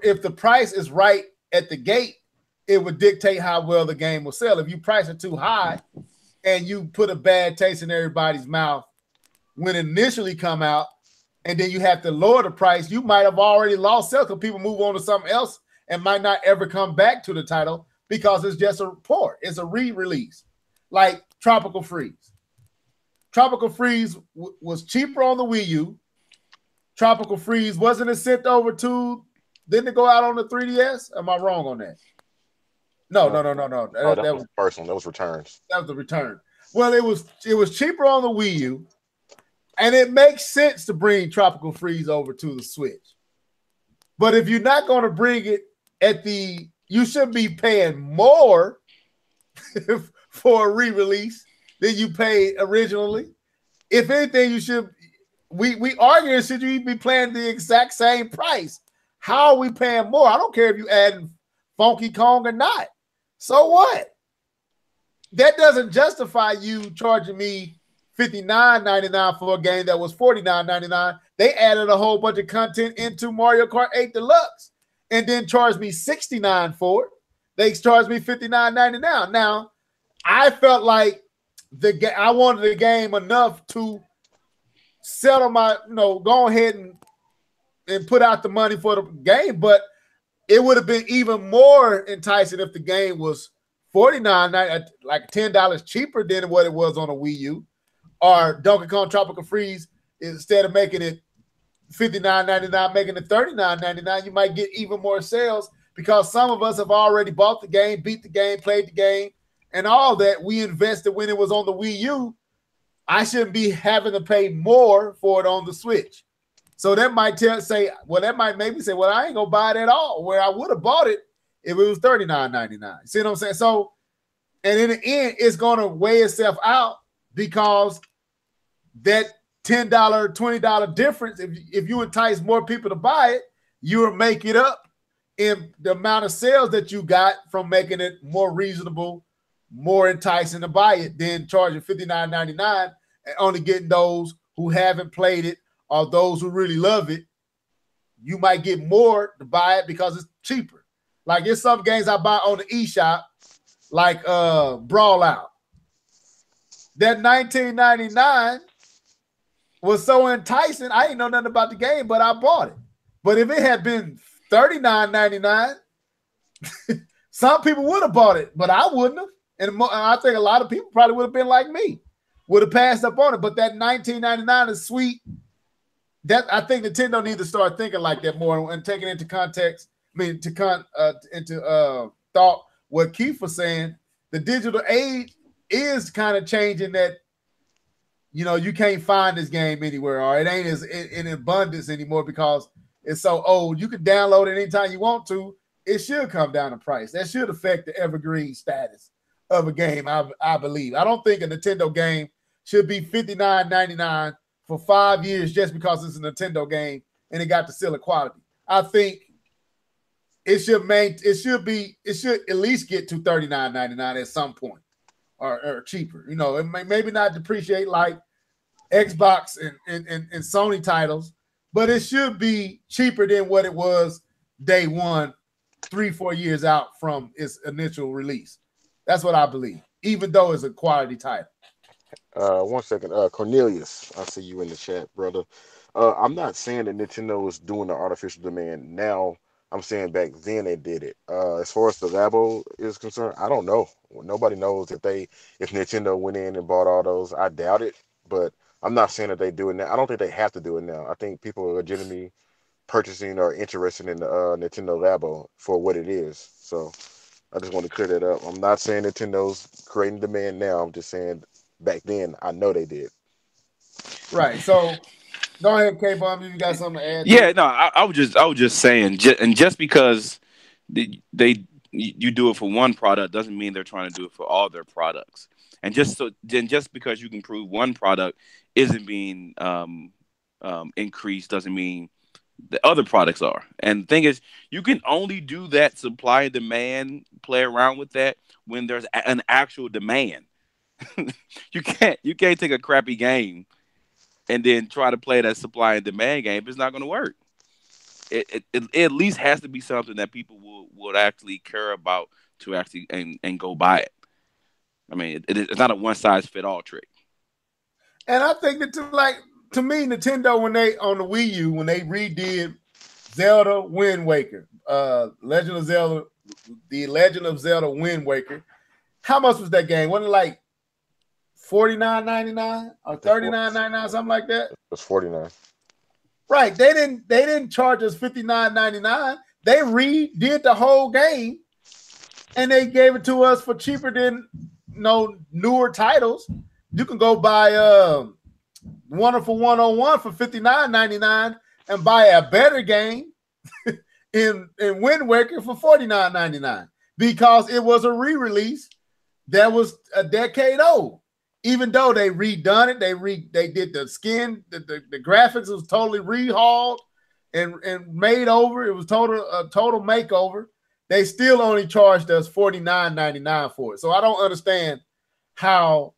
if the price is right at the gate, it would dictate how well the game will sell. If you price it too high and you put a bad taste in everybody's mouth when it initially come out, and then you have to lower the price, you might have already lost sales because people move on to something else and might not ever come back to the title because it's just a port. It's a re-release, like Tropical Freeze. Tropical Freeze was cheaper on the Wii U. Tropical Freeze wasn't it sent over to? Didn't it go out on the 3DS? Am I wrong on that? No. Oh, that was personal. That was returns. That was the return. Well, it was cheaper on the Wii U, and it makes sense to bring Tropical Freeze over to the Switch. But if you're not going to bring it you should be paying more for a re-release than you paid originally. If anything, we arguing, should you be paying the exact same price? How are we paying more? I don't care if you add Funky Kong or not. So what? That doesn't justify you charging me $59.99 for a game that was $49.99. They added a whole bunch of content into Mario Kart 8 Deluxe and then charged me $69 for it. They charged me $59.99. Now, I felt like I wanted the game enough to settle my, go ahead and put out the money for the game, but it would have been even more enticing if the game was $49.99, like $10 cheaper than what it was on a Wii U, or Donkey Kong Tropical Freeze, instead of making it $59.99, making it $39.99. You might get even more sales because some of us have already bought the game, beat the game, played the game, and all that. We invested when it was on the Wii U. I shouldn't be having to pay more for it on the Switch. So that might maybe say, well, I ain't gonna buy it at all. Where I would have bought it if it was $39.99. See what I'm saying? So, and in the end, it's going to weigh itself out because that $10, $20 difference, if you entice more people to buy it, you'll make it up in the amount of sales that you got from making it more reasonable, more enticing to buy it than charging $59.99 and only getting those who haven't played it or those who really love it. You might get more to buy it because it's cheaper. Like there's some games I buy on the eShop, like Brawl Out. That $19.99 was so enticing. I didn't know nothing about the game, but I bought it. But if it had been $39.99, some people would have bought it, but I wouldn't have. And I think a lot of people probably would have been like me, would have passed up on it. But that $19.99 is sweet. That I think Nintendo needs to start thinking like that more and taking into context. I mean, into thought what Keith was saying. The digital age is kind of changing that. You know, you can't find this game anywhere, or it ain't as in abundance anymore because it's so old. You can download it anytime you want to. It should come down in price. That should affect the evergreen status of a game, I believe. I don't think a Nintendo game should be $59.99 for 5 years just because it's a Nintendo game and it got the still quality. I think it should at least get to $39.99 at some point. Or cheaper, you know, it may maybe not depreciate like Xbox and Sony titles, but it should be cheaper than what it was day one, 3-4 years out from its initial release. That's what I believe, even though it's a quality title. 1 second, Cornelius, I see you in the chat, brother. I'm not saying that Nintendo is doing the artificial demand now. I'm saying back then they did it. As far as the Labo is concerned, I don't know. Nobody knows if Nintendo went in and bought all those. I doubt it, but I'm not saying that they do it now. I don't think they have to do it now. I think people are legitimately purchasing or interested in the Nintendo Labo for what it is. So I just want to clear that up. I'm not saying Nintendo's creating demand now. I'm just saying back then I know they did. Right. So go ahead, K-Bomb. You got something to add? Yeah, no, I was just saying, and just because you do it for one product doesn't mean they're trying to do it for all their products. And just because you can prove one product isn't being increased doesn't mean the other products are. And the thing is, you can only do that supply and demand, play around with that when there's an actual demand. You can't take a crappy game and then try to play that supply and demand game. It's not going to work. It at least has to be something that people would actually care about to actually and go buy it. I mean, it's not a one size fit all trick. And I think that to me, Nintendo when they on the Wii U when they redid Zelda Wind Waker, Legend of Zelda, the Legend of Zelda Wind Waker. How much was that game? Wasn't it like $49.99 or $39.99, something like that? It was $49. Right. They didn't charge us $59.99. They redid the whole game and they gave it to us for cheaper than newer titles. You can go buy Wonderful 101 for $59.99 and buy a better game in Wind Waker for $49.99 because it was a re-release that was a decade old. Even though they redone it, they did the skin, the graphics was totally rehauled and made over. It was a total makeover. They still only charged us $49.99 for it. So I don't understand how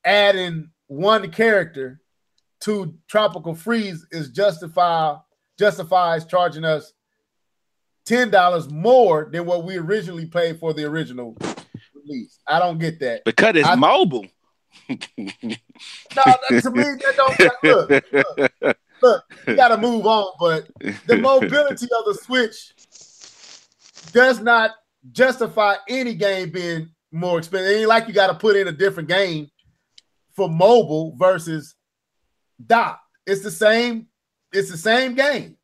adding one character to Tropical Freeze is justifies charging us $10 more than what we originally paid for the original release. I don't get that. Because it's mobile. No, to me, that don't look, you gotta move on, but the mobility of the Switch does not justify any game being more expensive. It ain't like you gotta put in a different game for mobile versus dock. It's the same game.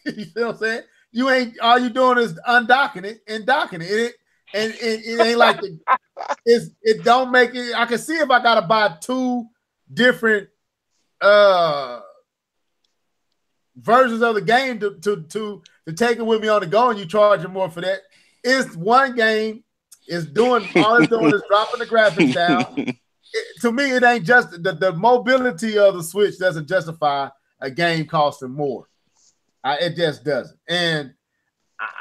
You feel what I'm saying? All you doing is undocking it and docking it. And it ain't like it don't make it. I can see if I gotta buy two different versions of the game to take it with me on the go, and you charge more for that. It's one game. It's doing all it's doing is dropping the graphics down. To me, it ain't just the mobility of the Switch doesn't justify a game costing more. It just doesn't. And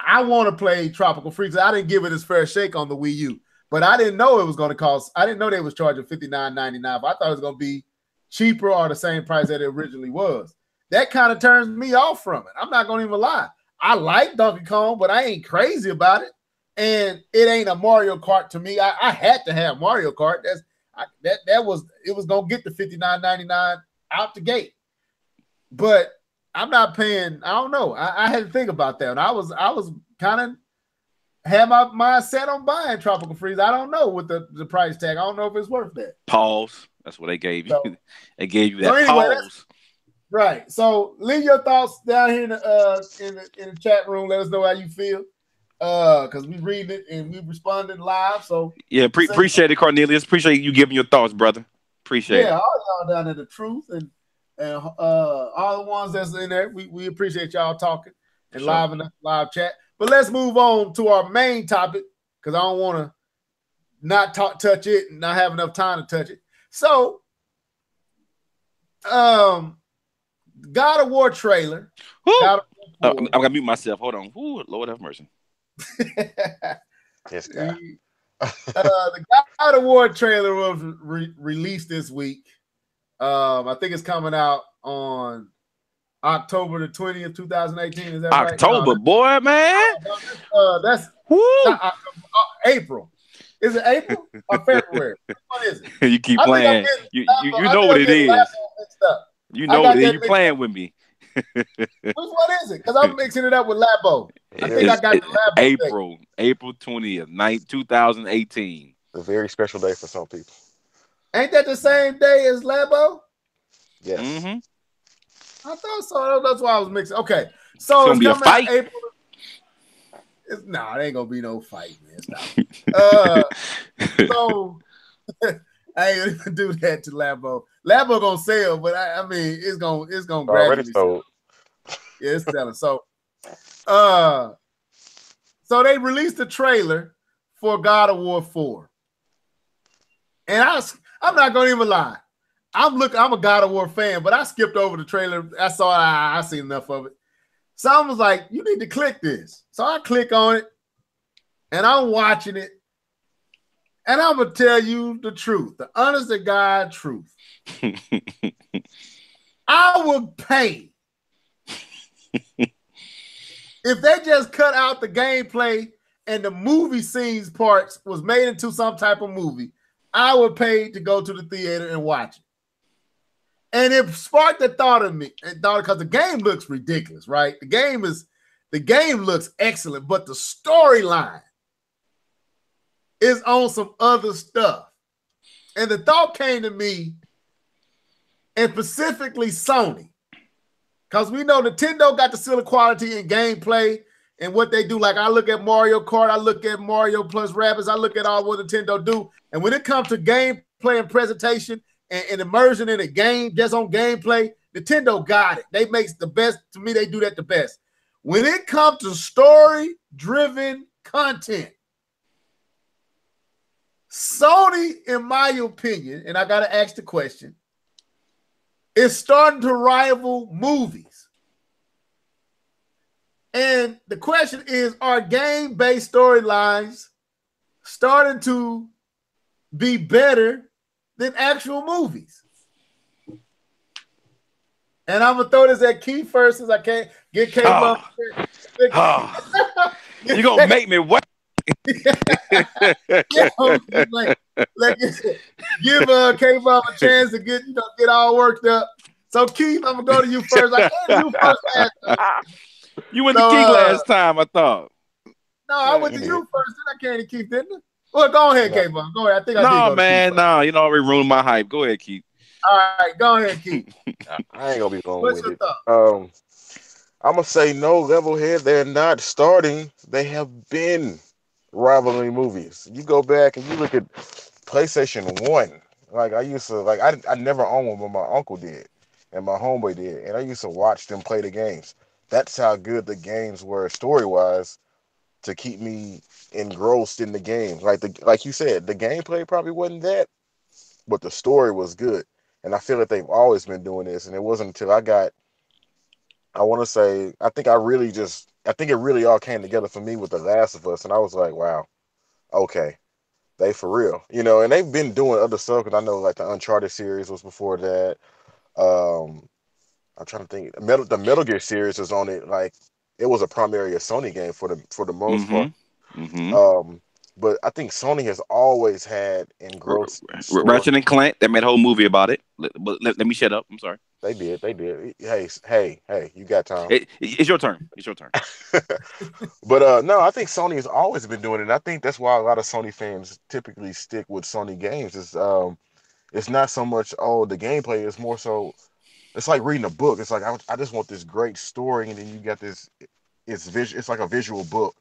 I want to play Tropical Freeze. I didn't give it its fair shake on the Wii U, but I didn't know it was going to cost. I didn't know they was charging $59.99. I thought it was going to be cheaper or the same price that it originally was. That kind of turns me off from it. I'm not going to even lie. I like Donkey Kong, but I ain't crazy about it. And it ain't a Mario Kart to me. I had to have Mario Kart. It was gonna get the $59.99 out the gate. But I'm not paying. I don't know. I had to think about that. And I was kind of had my mind set on buying Tropical Freeze. I don't know with the price tag. I don't know if it's worth that. Pause. That's what they gave you. So, they gave you that so anyway, pause. Right. So leave your thoughts down here in the chat room. Let us know how you feel. Because we read it and we responded live. So yeah, appreciate it, Cornelius. Appreciate you giving your thoughts, brother. Appreciate it. Yeah, all y'all down in the truth and all the ones that's in there. We appreciate y'all talking and live in the live chat. But let's move on to our main topic because I don't want to not touch it and not have enough time to touch it. So, God of War trailer. I'm gonna mute myself. Hold on. Ooh, Lord have mercy. Yes, God. The God of War trailer was released this week. I think it's coming out on October the 20th, 2018. Is that right? October, boy, man. That's April. Is it April or February? What is it? You keep playing. You know what it is. You know what it is. You playing with me. Which one is it? Because I'm mixing it up with Labo. I think I got the Labo. April 20th, 2018. A very special day for some people. Ain't that the same day as Labo? Yes. Mm-hmm. I thought so. That's why I was mixing. Okay. So it's coming out April. It ain't gonna be no fight, man. So I ain't gonna do that to Labo. Labo gonna sell, but I mean it's gonna gradually sell. Yeah, it's selling. So so they released a trailer for God of War 4. And I'm not gonna even lie. I'm a God of War fan, but I skipped over the trailer. I seen enough of it. So I was like, you need to click this. So I click on it and I'm watching it. And I'm gonna tell you the truth, the honest to God truth. I would pay if they just cut out the gameplay and the movie scenes parts was made into some type of movie. I would pay to go to the theater and watch it. And it sparked the thought of me, because the game looks ridiculous, right? The game looks excellent, but the storyline is on some other stuff. And the thought came to me, and specifically Sony, because we know Nintendo got the seal of quality in gameplay and what they do. Like I look at Mario Kart, I look at Mario plus Rabbids, I look at all what Nintendo do. And when it comes to gameplay and presentation and immersion in a game, just on gameplay, Nintendo got it. They make the best. To me, they do that the best. When it comes to story-driven content, Sony, in my opinion, and I got to ask the question, is starting to rival movies. And the question is, are game-based storylines starting to be better than actual movies? And I'm going to throw this at Keith first, since I can't get K up. You're going to make me wait. Give K-Bob a chance to get all worked up. So Keith, I'm gonna go to you first. I can't do first last time. You went to Keith last time, I thought. No, I went to you first. Then I came to Keith, didn't I? Well, go ahead, K-Bob. Go ahead. I think I did. No, man, no. You know, already ruined my hype. Go ahead, Keith. All right, go ahead, Keith. I ain't gonna be going What's with your it. thought? I'm gonna say no, level head. They're not starting. They have been rivalry movies. You go back and you look at PlayStation 1. Like I used to, I never owned one, but my uncle did and my homeboy did, and I used to watch them play the games. That's how good the games were story-wise to keep me engrossed in the game. Like you said, the gameplay probably wasn't that, but the story was good. And I feel that they've always been doing this. And it wasn't until I want to say, I think it really all came together for me with The Last of Us. And I was like, wow, okay, they for real, and they've been doing other stuff. Cause I know like the Uncharted series was before that. Um, I'm trying to think. The Metal Gear series was on it. Like it was a primarily a Sony game for the most part. Mm-hmm. Mm-hmm. Um, but I think Sony has always had engrossed story. Ratchet and Clank. They made a whole movie about it. Let me shut up. I'm sorry. They did. Hey, you got time. It's your turn. It's your turn. But no, I think Sony has always been doing it. And I think that's why a lot of Sony fans typically stick with Sony games. It's not so much the gameplay. It's more so it's like reading a book. It's like I just want this great story, and then you got this. It's like a visual book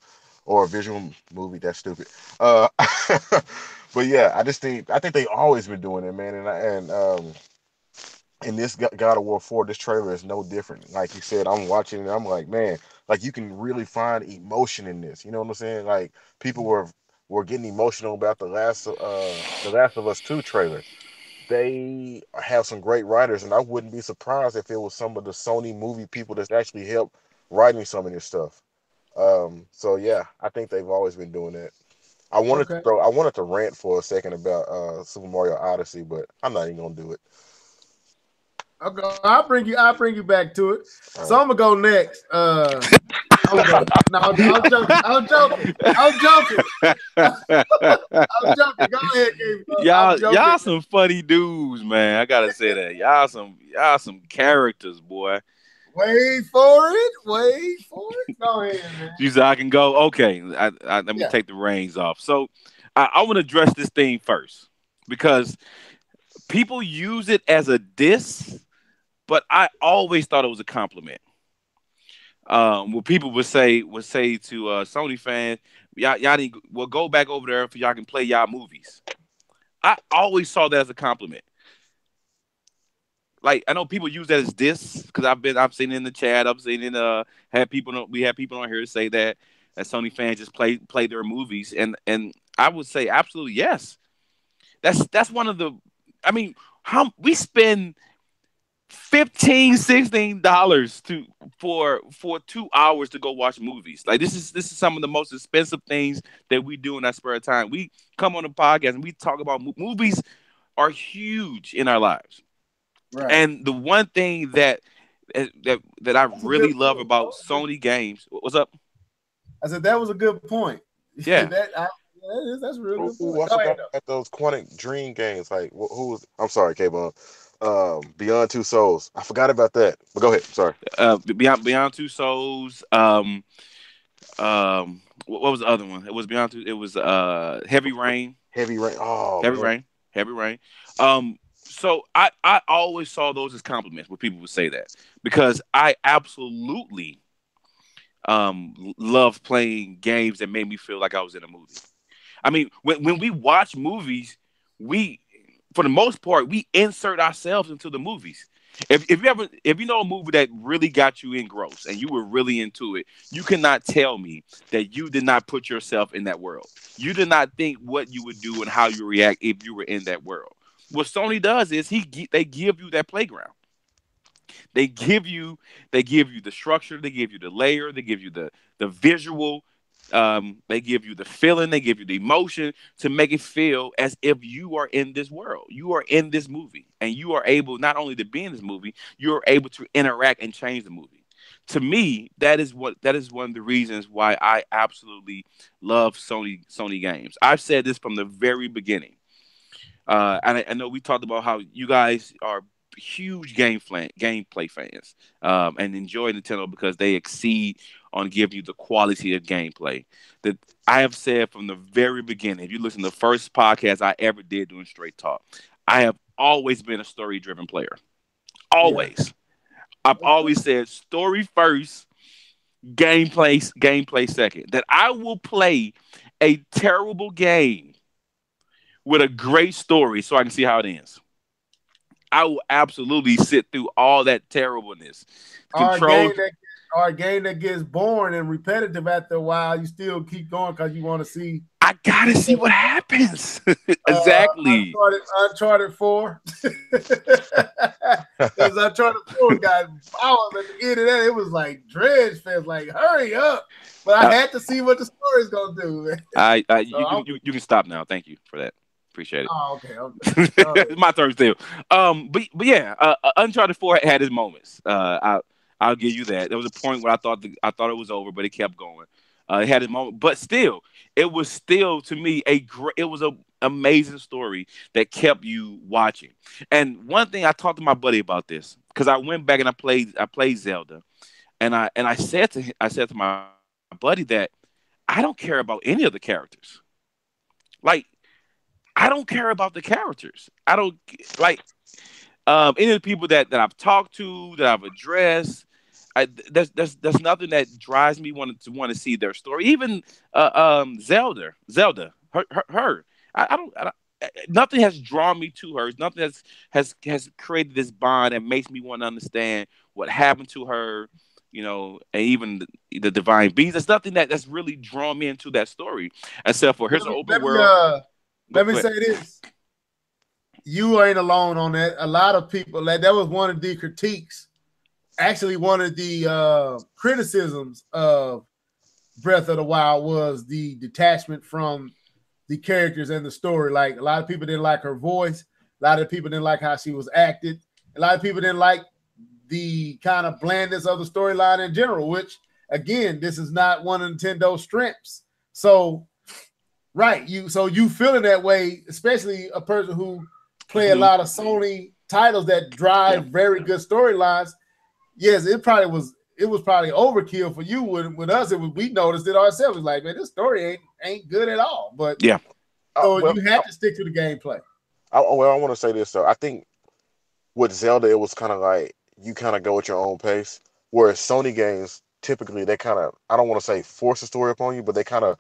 or a visual movie. That's stupid. Uh, but yeah, I think they always been doing it, man. And this God of War 4, this trailer is no different. Like you said, I'm watching it. I'm like, man, like you can really find emotion in this. You know what I'm saying? Like people were getting emotional about the Last of Us 2 trailer. They have some great writers, and I wouldn't be surprised if it was some of the Sony movie people that's actually helped writing some of this stuff. So yeah, I think they've always been doing that. Okay. I wanted to rant for a second about Super Mario Odyssey, but I'm not even gonna do it. Okay. I'll bring you back to it. All So right. I'm gonna go next. I'm gonna go. No, I'm joking. I'm joking. I'm joking. I'm joking. Go ahead, Gabe. I'm joking. Y'all some funny dudes, man. I gotta say that. Y'all some characters, boy. Wait for it. Wait for it. Go ahead, man. You said I can go. Okay, let me Yeah. take the reins off. So I want to address this thing first because people use it as a diss, but I always thought it was a compliment. What people would say to Sony fans, y'all need well go back over there for y'all can play y'all movies. I always saw that as a compliment. Like I know people use that as diss because I've seen it in the chat. I've seen it we had people on here say that Sony fans just play their movies and I would say absolutely yes. That's one of the I mean how we spend 15 $16 to for 2 hours to go watch movies. Like this is some of the most expensive things that we do in our spare time. We come on the podcast and we talk about movies are huge in our lives. Right. And the one thing that I That's a really good love point. about Sony games, what's up? I said that was a good point. Yeah, That's a real good Ooh, point. I Go ahead forgot about those Quantic Dream games. Like who was? I'm sorry, K-Bone. Beyond Two Souls. I forgot about that. But go ahead. Sorry. Beyond Two Souls. What was the other one? It was Beyond Two. It was Heavy Rain. Heavy Rain. Oh Heavy man. Rain. Heavy Rain. So I always saw those as compliments when people would say that because I absolutely love playing games that made me feel like I was in a movie. I mean, when we watch movies, we for the most part we insert ourselves into the movies. If you know a movie that really got you engrossed and you were really into it, you cannot tell me that you did not put yourself in that world. You did not think what you would do and how you react if you were in that world. What Sony does is they give you that playground. They give you the structure, they give you the layer, they give you the visual, they give you the feeling, they give you the emotion to make it feel as if you are in this world, you are in this movie, and you are able not only to be in this movie, you're able to interact and change the movie. To me, that is one of the reasons why I absolutely love Sony games. I've said this from the very beginning. And I know we talked about how you guys are huge gameplay fans and enjoy Nintendo because they exceed on giving you the quality of gameplay that I have said from the very beginning. If you listen to the first podcast I ever did doing Straight Talk, I have always been a story driven player. Yeah. Always. I've always said story first, gameplay second. That I will play a terrible game with a great story so I can see how it ends. I will absolutely sit through all that terribleness. Or a game Control. that or a game that gets boring and repetitive after a while, you still keep going because you want to see. I gotta see what happens. Exactly. Uncharted 4. Because Uncharted 4 got powers at the end of that. It was like Dredge Fest, like, hurry up. But I had to see what the story's going to do, man. You can stop now. Thank you for that. Appreciate it. Oh, okay. It's my turn still. But yeah, Uncharted 4 had its moments. I'll give you that. There was a point where I thought it was over, but it kept going. It had its moment, but still, it was still to me it was a amazing story that kept you watching. And one thing I talked to my buddy about this because I went back and I played Zelda, and I said to my buddy that I don't care about any of the characters. Like I don't care about the characters. I don't like any of the people that I've talked to, that I've addressed. There's nothing that drives me want to see their story. Even Zelda, her. I don't. Nothing has drawn me to her. Nothing has created this bond that makes me want to understand what happened to her. And even the divine beast. There's nothing that's really drawn me into that story, except for here's an open world. Let me say this: you ain't alone on that. A lot of people that was one of the critiques. Actually, one of the criticisms of Breath of the Wild was the detachment from the characters and the story. Like a lot of people didn't like her voice. A lot of people didn't like how she was acted. A lot of people didn't like the kind of blandness of the storyline in general, which again, this is not one of Nintendo's strengths. So, right, you feeling that way, especially a person who play a lot of Sony titles that drive very good storylines. Yes, it was probably overkill for you. With us, we noticed it ourselves. It's like, man, this story ain't good at all. But yeah, so you had to stick to the gameplay. I want to say this though. I think with Zelda, it was kind of like you kind of go at your own pace. Whereas Sony games, typically, they kind of, I don't want to say force a story upon you, but they kind of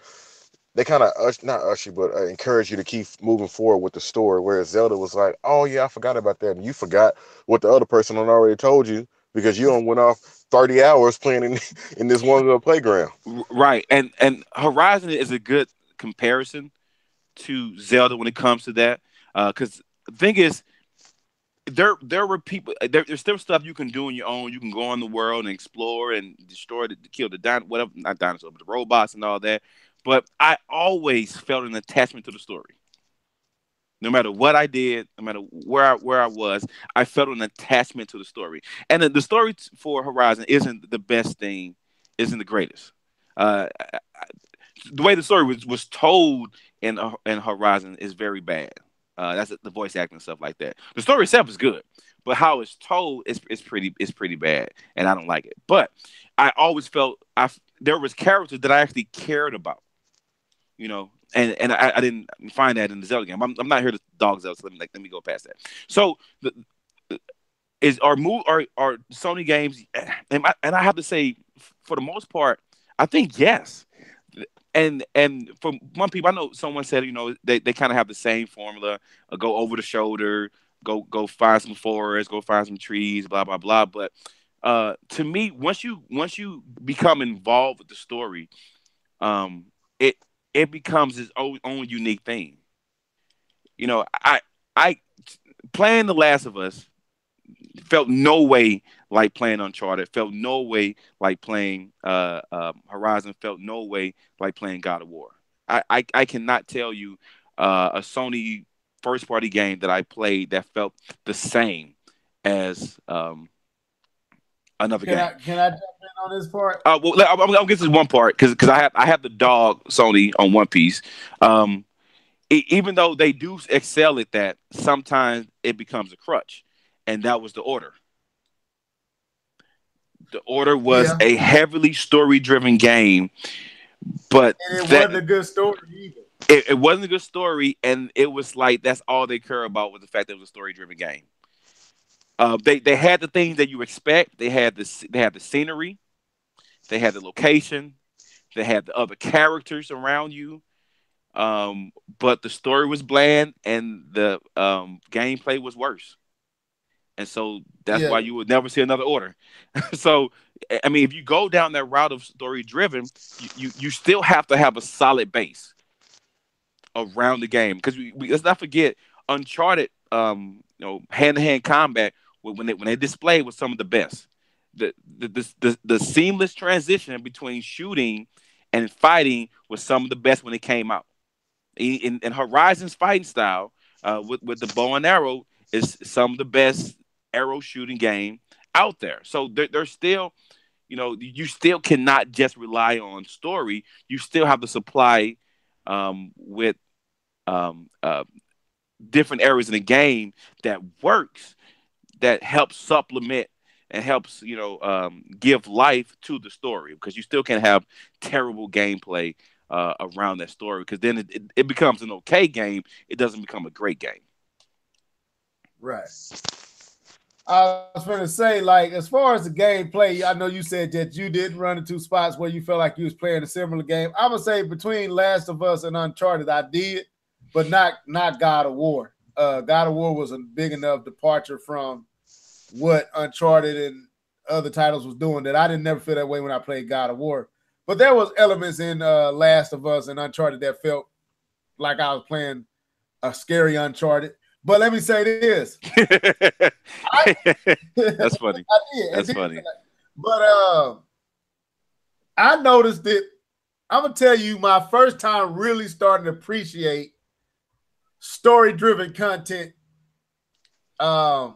not usher you, but encourage you to keep moving forward with the story. Whereas Zelda was like, oh yeah, I forgot about that, and you forgot what the other person had already told you because you went off 30 hours playing in this one little playground. Right, and Horizon is a good comparison to Zelda when it comes to that, because the thing is, there were people. There's still stuff you can do on your own. You can go in the world and explore and destroy kill the whatever, not dinosaurs, but the robots and all that. But I always felt an attachment to the story. No matter what I did, no matter where I was, I felt an attachment to the story. And the story for Horizon isn't the best thing, isn't the greatest. The way the story was told in Horizon is very bad. That's the voice acting and stuff like that. The story itself is good, but how it's told is pretty bad, and I don't like it. But I always felt there was characters that I actually cared about, and I didn't find that in the Zelda game. I'm not here to dog Zelda, so let me go past that. So are Sony games, and I have to say, for the most part, I think yes. And for one people, I know someone said, they kind of have the same formula: go over the shoulder, go find some forest, go find some trees, blah blah blah. But to me, once you become involved with the story, it becomes its own unique thing. I playing The Last of Us felt no way like playing Uncharted, felt no way like playing Horizon, felt no way like playing God of War. I cannot tell you a Sony first party game that I played that felt the same as another game. Can I jump in on this part? Well, I'm get to one part because I have the dog Sony on One Piece. Even though they do excel at that, sometimes it becomes a crutch, and that was The Order. The Order was a heavily story-driven game, but and it wasn't a good story either. It wasn't a good story, and it was like that's all they care about was the fact that it was a story-driven game. They had the things that you expect. They had the scenery, they had the location, they had the other characters around you. But the story was bland, and the gameplay was worse. And so that's why you would never see another Order. So I mean, if you go down that route of story driven, you still have to have a solid base around the game because let's not forget Uncharted, hand to hand combat when they displayed was some of the best. The seamless transition between shooting and fighting was some of the best when it came out. In Horizon's fighting style, with the bow and arrow, is some of the best arrow shooting game out there. So there's still, you still cannot just rely on story. You still have to supply with um, uh, different areas in the game that works, that helps supplement and helps give life to the story, because you still can't have terrible gameplay around that story, because then it becomes an okay game. It doesn't become a great game. Right. I was going to say, like, as far as the gameplay, I know you said that you didn't run into spots where you felt like you was playing a similar game. I would say between Last of Us and Uncharted, I did, but not God of War. God of War was a big enough departure from what Uncharted and other titles was doing that I didn't never feel that way when I played God of War. But there was elements in Last of Us and Uncharted that felt like I was playing a scary Uncharted. But let me say this. That's funny. I did. That's funny. But I noticed that, I'm going to tell you, my first time really starting to appreciate story-driven content, and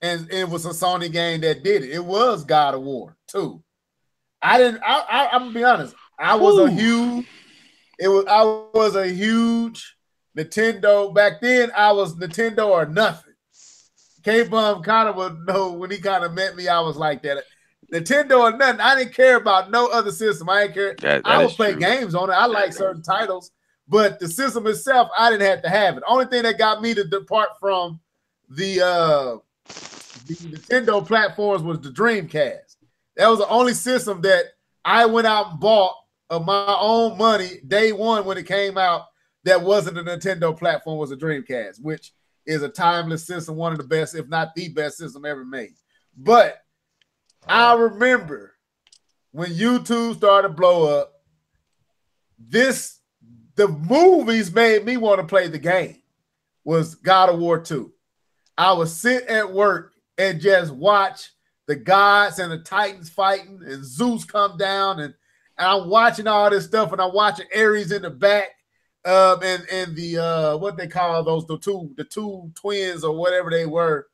it was a Sony game that did it. It was God of War 2. I'm going to be honest. I was a huge Nintendo. Back then, I was Nintendo or nothing. K-Bum kind of would know when he kind of met me, I was like that. Nintendo or nothing. I didn't care about no other system. I didn't care. I would play games on it. I like certain titles, but the system itself, I didn't have to have it. Only thing that got me to depart from the Nintendo platforms was the Dreamcast. That was the only system that I went out and bought of my own money day one when it came out. That wasn't a Nintendo platform, was a Dreamcast, which is a timeless system, one of the best, if not the best system ever made. But I remember when YouTube started to blow up, the movies made me want to play the game, was God of War 2. I would sit at work and just watch the gods and the Titans fighting and Zeus come down, and I'm watching all this stuff, and I'm watching Ares in the back. And the what they call those, the two twins or whatever they were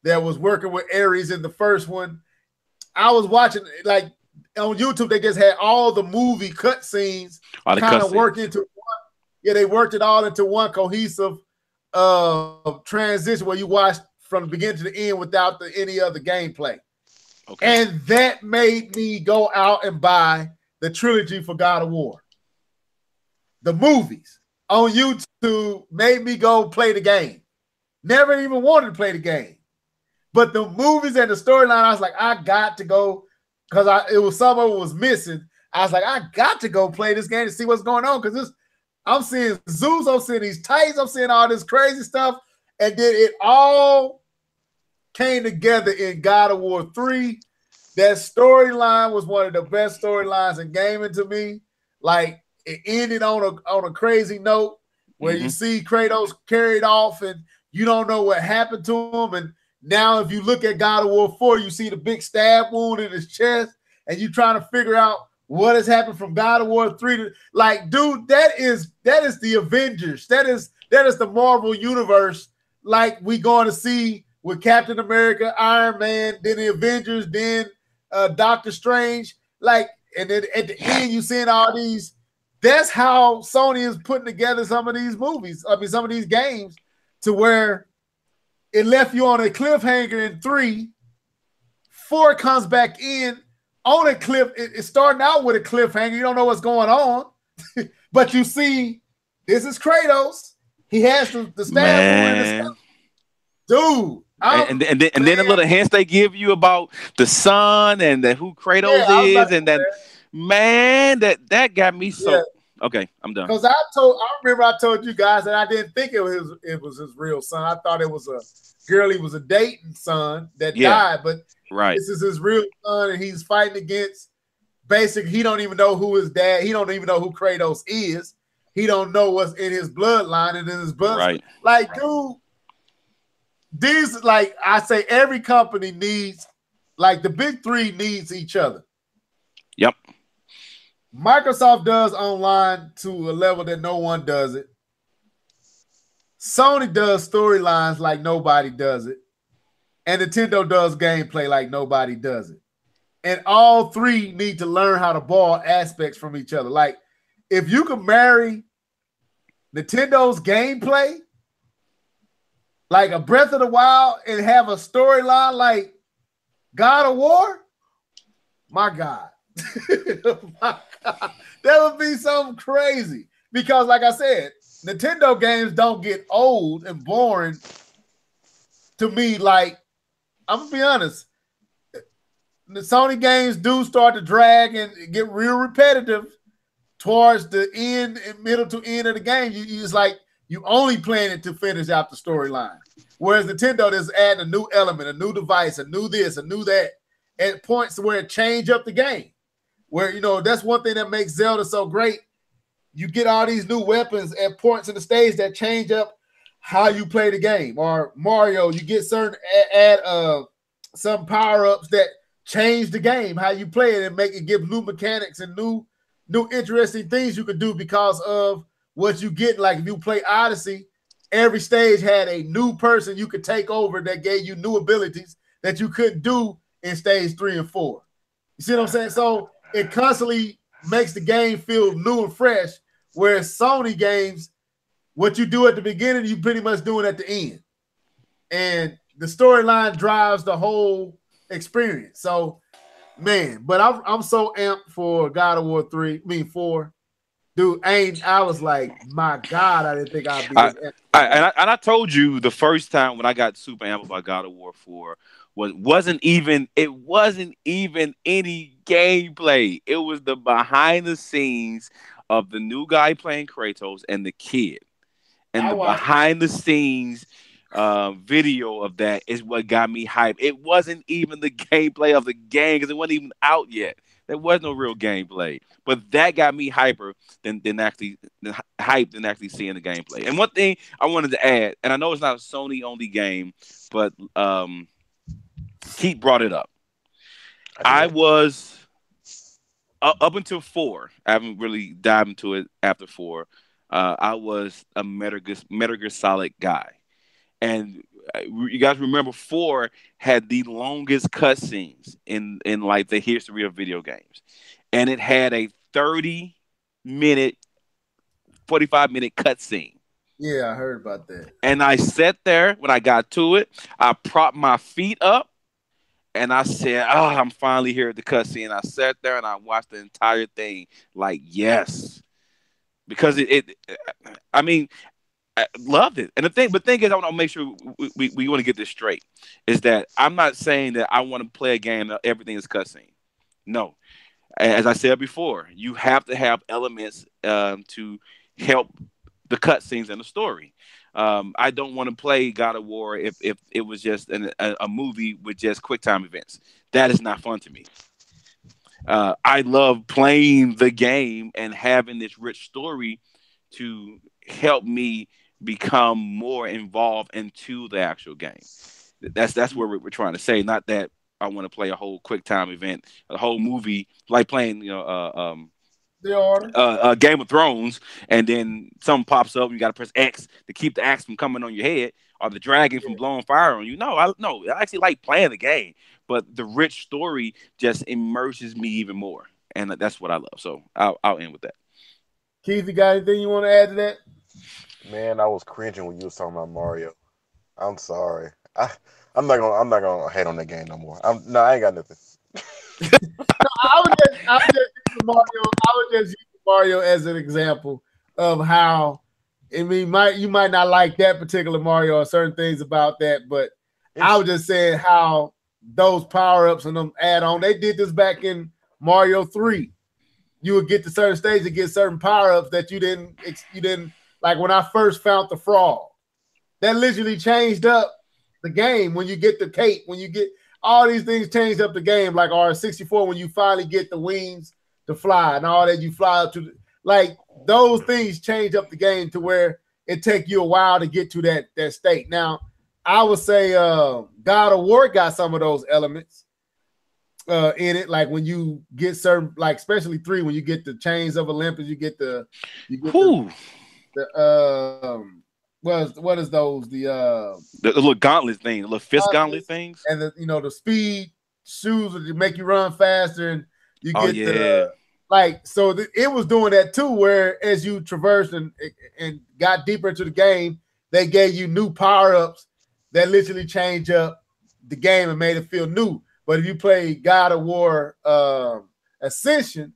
that was working with Ares in the first one. I was watching, like, on YouTube, they just had all the movie cut scenes kind of work into one. Yeah, they worked it all into one cohesive transition where you watched from the beginning to the end without any other gameplay. Okay. And that made me go out and buy the trilogy for God of War. The movies on YouTube made me go play the game. Never even wanted to play the game. But the movies and the storyline, I was like, I got to go, because it was some of it was missing. I was like, I got to go play this game to see what's going on, because I'm seeing Zeus, I'm seeing these Titans, I'm seeing all this crazy stuff, and then it all came together in God of War 3. That storyline was one of the best storylines in gaming to me. Like, it ended on a crazy note where you see Kratos carried off and you don't know what happened to him. And now if you look at God of War 4, you see the big stab wound in his chest and you're trying to figure out what has happened from God of War 3 to, like, dude, that is the Avengers. That is the Marvel universe, like we going to see with Captain America, Iron Man, then the Avengers, then Doctor Strange. Like, and then at the end, you seeing all these. That's how Sony is putting together some of these movies. I mean, some of these games, to where it left you on a cliffhanger in 3. 4 comes back in on a cliff. It's starting out with a cliffhanger. You don't know what's going on, but you see, this is Kratos. He has the stab in his dude. And then the little hints they give you about the son and who Kratos is, and then man, that got me so. Okay, I'm done. Because I remember I told you guys that I didn't think it was his real son. I thought it was a girl he was a dating son that died, but right. this is his real son, and he's fighting against. Basically, he don't even know who his dad. He don't even know who Kratos is. He don't know what's in his bloodline and in his blood. Right. Like, dude, these like I say, every company needs, like the big three needs each other. Yep. Microsoft does online to a level that no one does it. Sony does storylines like nobody does it. And Nintendo does gameplay like nobody does it. And all three need to learn how to borrow aspects from each other. Like, if you could marry Nintendo's gameplay, like a Breath of the Wild, and have a storyline like God of War, my God. My God. That would be something crazy. Because, like I said, Nintendo games don't get old and boring to me. Like, I'm going to be honest, the Sony games do start to drag and get real repetitive towards the end, middle to end of the game. You just like, you only playing it to finish out the storyline. Whereas Nintendo is adding a new element, a new device, a new this, a new that, at points where it change up the game. Where, you know, that's one thing that makes Zelda so great. You get all these new weapons at points in the stage that change up how you play the game. Or Mario, you get certain some power-ups that change the game, how you play it, and make it give new mechanics and new interesting things you could do because of what you get. Like if you play Odyssey, every stage had a new person you could take over that gave you new abilities that you couldn't do in stage 3 and 4. You see what I'm saying? So it constantly makes the game feel new and fresh, whereas Sony games, what you do at the beginning, you pretty much do it at the end. And the storyline drives the whole experience. So, man, but I'm so amped for God of War 4. Dude, I was like, my God, I didn't think I'd be this amped. I told you the first time when I got super amped about God of War 4 wasn't even any gameplay. It was the behind the scenes of the new guy playing Kratos and the kid. And the behind the scenes video of that is what got me hyped. It wasn't even the gameplay of the game because it wasn't even out yet. There was no real gameplay, but that got me hyper than actually seeing the gameplay. And one thing I wanted to add, and I know it's not a Sony only game, but Keith brought it up. I was up until 4. I haven't really dived into it after 4. I was a Metal Gear Solid guy. And you guys remember 4 had the longest cutscenes in like the history of video games. And it had a 30-minute, 45-minute cutscene. Yeah, I heard about that. And I sat there when I got to it. I propped my feet up. And I said, "Oh, I'm finally here at the cutscene." I sat there and I watched the entire thing. Like, yes, because I loved it. And the thing is, I want to make sure we want to get this straight. Is that I'm not saying that I want to play a game that everything is cutscene. No, as I said before, you have to have elements to help the cutscenes and the story. I don't want to play God of War if it was just a movie with just quick time events. That is not fun to me. I love playing the game and having this rich story to help me become more involved into the actual game. That's where we're trying to say. Not that I want to play a whole quick time event, a whole movie like playing, Game of Thrones, and then something pops up and you got to press X to keep the axe from coming on your head or the dragon from blowing fire on you. I actually like playing the game, but the rich story just immerses me even more, and that's what I love. So I'll end with that. Keith, you got anything you want to add to that? Man, I was cringing when you was talking about Mario. I'm sorry. I'm not gonna hate on that game no more. I ain't got nothing. I would just use Mario as an example of how. I mean, you might not like that particular Mario or certain things about that, but I was just saying how those power ups and them add on. They did this back in Mario 3, you would get to certain stages and get certain power-ups that you didn't like when I first found the frog. That literally changed up the game when you get the cape, when you get all these things changed up the game, like R64 when you finally get the wings to fly and all that, you fly up to like those things change up the game to where it take you a while to get to that state. Now, I would say God of War got some of those elements in it, like when you get certain, like especially 3, when you get the chains of Olympus, you get the what is those the little gauntlet thing, the little fist gauntlet things, and the speed shoes that make you run faster, and you get the like. So it was doing that too, where as you traversed and got deeper into the game, they gave you new power ups that literally change up the game and made it feel new. But if you play God of War Ascension,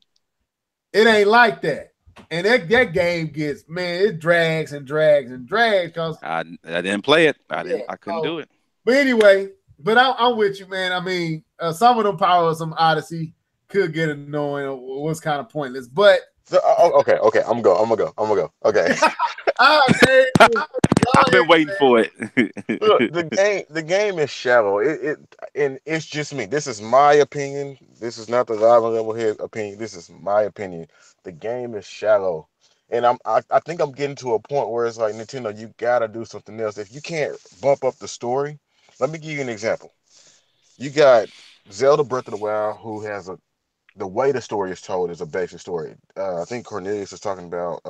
it ain't like that. And that game gets, man, it drags and drags and drags because I didn't play it. I couldn't do it. But anyway, I'm with you, man. I mean, some of them powers, some Odyssey could get annoying or was kind of pointless. But okay, I'm gonna go. Okay. I've been waiting for it. Look, the game is shallow. And it's just me. This is my opinion. This is not the live and level head opinion. This is my opinion. The game is shallow, and I think I'm getting to a point where it's like, Nintendo, you gotta do something else. If you can't bump up the story, let me give you an example. You got Zelda Breath of the Wild, who has the way the story is told is a basic story. I think Cornelius is talking about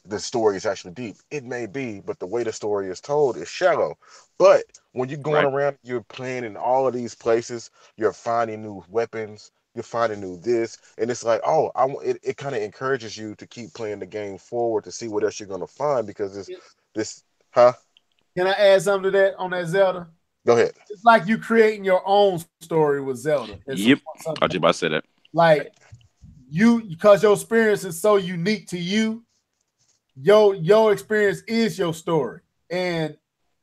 the story is actually deep. It may be, but the way the story is told is shallow. But when you're going around, you're playing in all of these places, you're finding new weapons, you're finding new this, and it's like, it kind of encourages you to keep playing the game forward to see what else you're going to find, because Can I add something to that on that Zelda? Go ahead. It's like you creating your own story with Zelda. Yep. I was just about to say that. Like because your experience is so unique to you, your experience is your story. And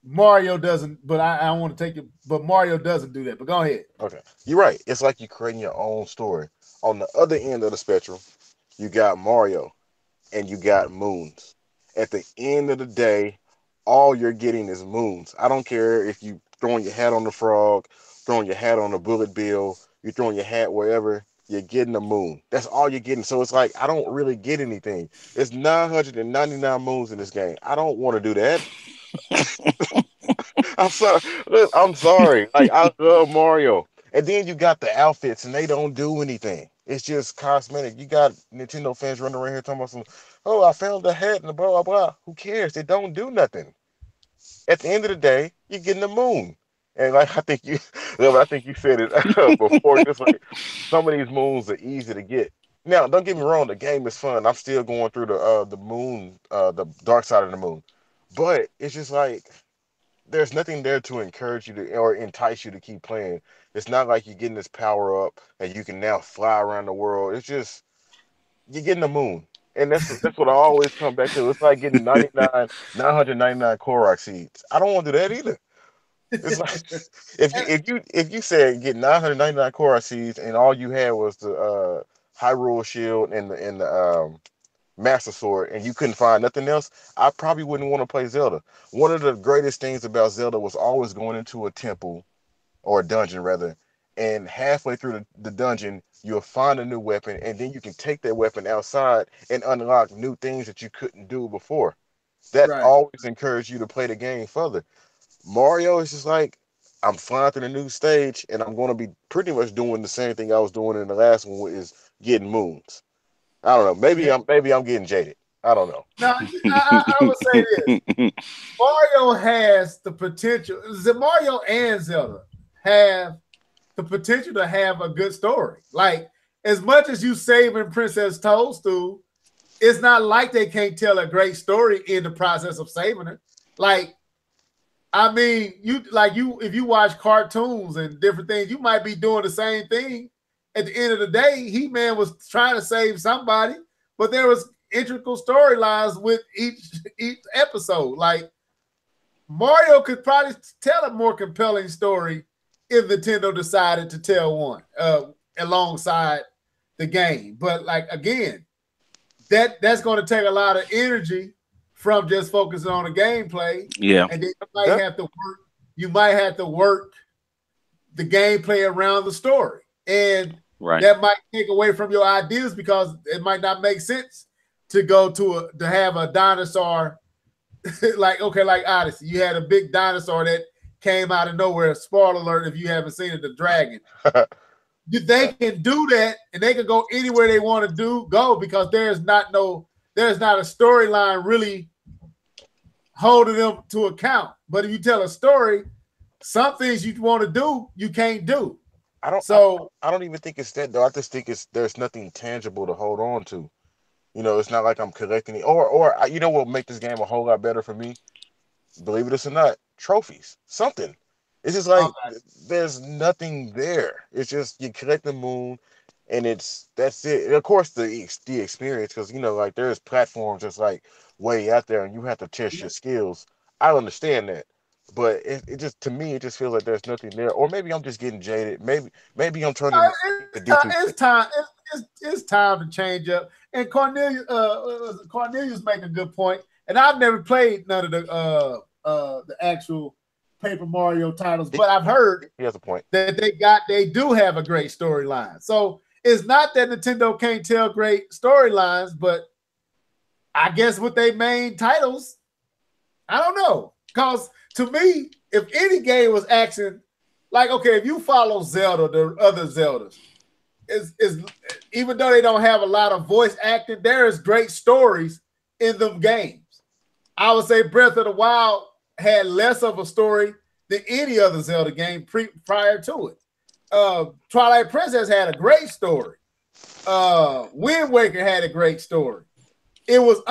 Mario doesn't, but I don't want to take it, but Mario doesn't do that. But go ahead. Okay. You're right. It's like you're creating your own story. On the other end of the spectrum, you got Mario and you got moons. At the end of the day, all you're getting is moons. I don't care if you throwing your hat on the frog, throwing your hat on the bullet bill, you're throwing your hat wherever, you're getting a moon. That's all you're getting. So it's like, I don't really get anything. It's 999 moons in this game. I don't want to do that. I'm sorry. Look, I'm sorry. Like, I love Mario. And then you got the outfits and they don't do anything. It's just cosmetic. You got Nintendo fans running around here talking about I found the hat and blah, blah, blah. Who cares? They don't do nothing. At the end of the day, you're getting the moon. And like I think you said it before, just like some of these moons are easy to get. Now, don't get me wrong, the game is fun. I'm still going through the moon, the dark side of the moon. But it's just like there's nothing there to encourage you to or entice you to keep playing. It's not like you're getting this power up and you can now fly around the world. It's just you're getting the moon. And that's what I always come back to. It's like getting 999 Korok seeds. I don't want to do that either. It's like if you said get 999 Korok seeds and all you had was the Hyrule Shield and the Master Sword and you couldn't find nothing else, I probably wouldn't want to play Zelda. One of the greatest things about Zelda was always going into a temple or a dungeon rather, and halfway through the dungeon you'll find a new weapon and then you can take that weapon outside and unlock new things that you couldn't do before. That always encouraged you to play the game further. Mario is just like, I'm flying through the new stage and I'm going to be pretty much doing the same thing I was doing in the last one, which is getting moons. I don't know. Maybe I'm getting jaded. I don't know. No, I would say this. Mario has the potential. Mario and Zelda have the potential to have a good story. Like, as much as you saving Princess Toadstool, it's not like they can't tell a great story in the process of saving her. Like, I mean, if you watch cartoons and different things, you might be doing the same thing. At the end of the day, He-Man was trying to save somebody, but there was integral storylines with each episode. Like, Mario could probably tell a more compelling story if Nintendo decided to tell one alongside the game. But like again, that's going to take a lot of energy from just focusing on the gameplay. Yeah. And then you might have to work the gameplay around the story. And that might take away from your ideas because it might not make sense to go to have a dinosaur like Odyssey. You had a big dinosaur that came out of nowhere. Spoiler alert if you haven't seen it, the dragon. They can do that and they can go anywhere they want to go because there's not a storyline really holding them to account. But if you tell a story, some things you want to do, you can't do. I don't even think it's that though. I just think there's nothing tangible to hold on to. You know, it's not like I'm collecting it. Or you know what will make this game a whole lot better for me? Believe it or not, trophies. Something. It's just like there's nothing there. It's just you collect the moon, and that's it. And of course, the experience, because you know, like there's platforms that's like way out there, and you have to test your skills. I understand that, but it just to me, it just feels like there's nothing there. Or maybe I'm just getting jaded. Maybe I'm turning. It's time. It's time to change up. And Cornelius making a good point. And I've never played none of the actual Paper Mario titles, but I've heard he has a point that they do have a great storyline. So it's not that Nintendo can't tell great storylines, but I guess with their main titles, I don't know. Because to me, if any game was action, like okay, if you follow Zelda, the other Zeldas, is even though they don't have a lot of voice acting, there is great stories in them games. I would say Breath of the Wild had less of a story than any other Zelda game prior to it. Twilight Princess had a great story. Wind Waker had a great story. It was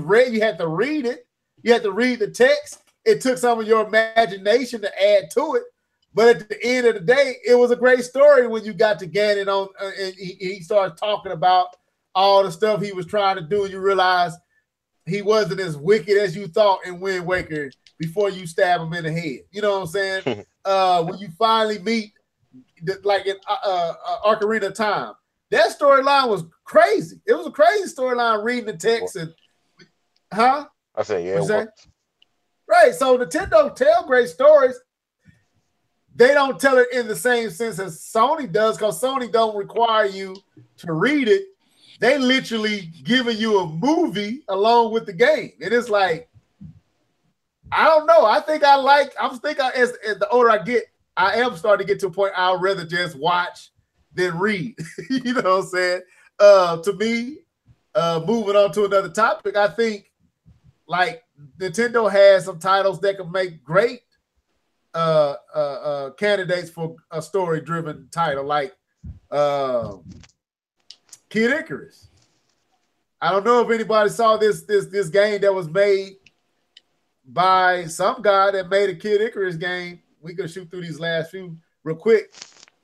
read. You had to read it. You had to read the text. It took some of your imagination to add to it. But at the end of the day, it was a great story when you got to Ganon on and he started talking about all the stuff he was trying to do, and you realize he wasn't as wicked as you thought in Wind Waker before you stab him in the head. You know what I'm saying? When you finally meet, like in Ocarina of Time, that storyline was crazy. It was a crazy storyline reading the text and, I say, yeah. Right. So Nintendo tell great stories. They don't tell it in the same sense as Sony does because Sony don't require you to read it. They literally giving you a movie along with the game. And it's like, I don't know. I think as the older I get, I am starting to get to a point I'd rather just watch than read. You know what I'm saying? To me, moving on to another topic, I think like Nintendo has some titles that can make great candidates for a story-driven title, like Kid Icarus. I don't know if anybody saw this game that was made by some guy that made a Kid Icarus game. We could shoot through these last few real quick.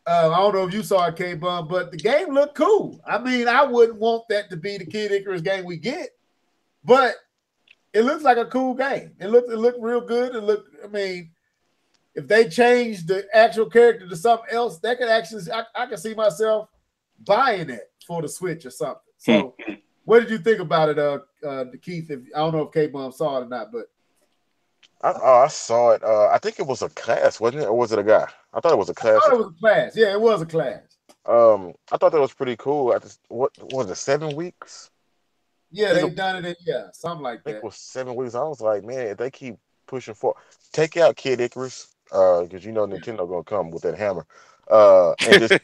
I don't know if you saw it, K-Bum, but the game looked cool. I mean, I wouldn't want that to be the Kid Icarus game we get, but it looks like a cool game. It looked real good. If they changed the actual character to something else, that could actually, I can see myself buying it for the Switch or something. So, what did you think about it, Keith? I don't know if K-Bum saw it or not, but I saw it. I think it was a class, wasn't it, or was it a guy? I thought it was a class. I thought it was a class. Yeah, it was a class. I thought that was pretty cool. What was it? 7 weeks? Yeah, they've done it in something like that. I think it was 7 weeks. I was like, man, if they keep pushing for, take out Kid Icarus, because you know Nintendo gonna come with that hammer, and just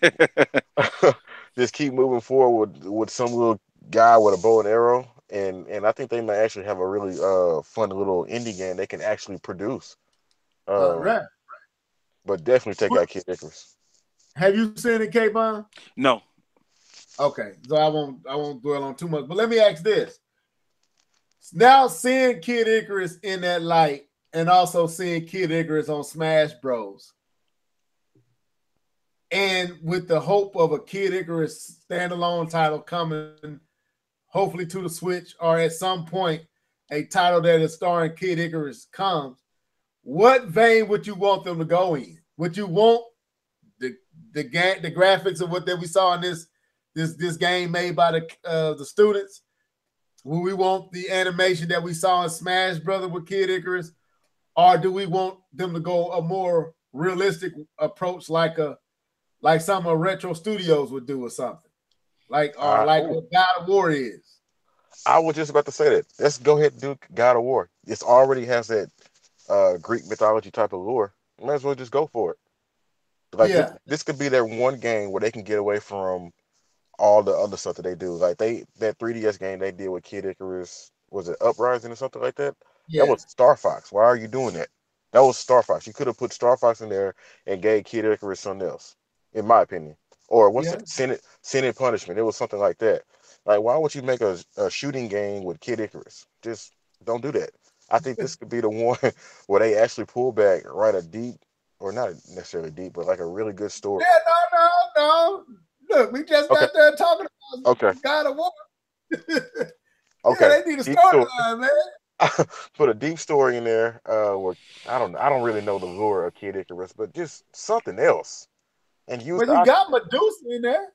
just keep moving forward with some little guy with a bow and arrow, and I think they might actually have a really fun little indie game they can actually produce. Right. But definitely take out Kid Icarus. Have you seen it, K-Bond? No. Okay, so I won't dwell on too much. But let me ask this: now seeing Kid Icarus in that light, and also seeing Kid Icarus on Smash Bros. And with the hope of a Kid Icarus standalone title coming, hopefully to the Switch, or at some point a title that is starring Kid Icarus comes, what vein would you want them to go in? Would you want the the graphics of what that we saw in this game made by the students? Will we want the animation that we saw in Smash Brother with Kid Icarus, or do we want them to go a more realistic approach like some of retro studios would do or something? Like Ooh, what God of War is. I was just about to say that. Let's go ahead and do God of War. It's already has that Greek mythology type of lore. Might as well just go for it. Like Yeah, this could be their one game where they can get away from all the other stuff that they do. Like that 3DS game they did with Kid Icarus, was it Uprising or something like that? That yeah, was Star Fox. Why are you doing that? That was Star Fox. You could have put Star Fox in there and gave Kid Icarus something else, in my opinion. Or what's yeah. it? Sin and Punishment. It was something like that. Like why would you make a shooting game with Kid Icarus? Just don't do that. I think this could be the one where they actually pull back, write a deep, or not necessarily deep, but like a really good story. Yeah, no. Look, we just Okay, got done talking about okay, God of War. Yeah, okay. they need a Deep story. storyline, man. Put a deep story in there. Where I don't really know the lore of Kid Icarus, but just something else, and use But the you IP. got Medusa in there.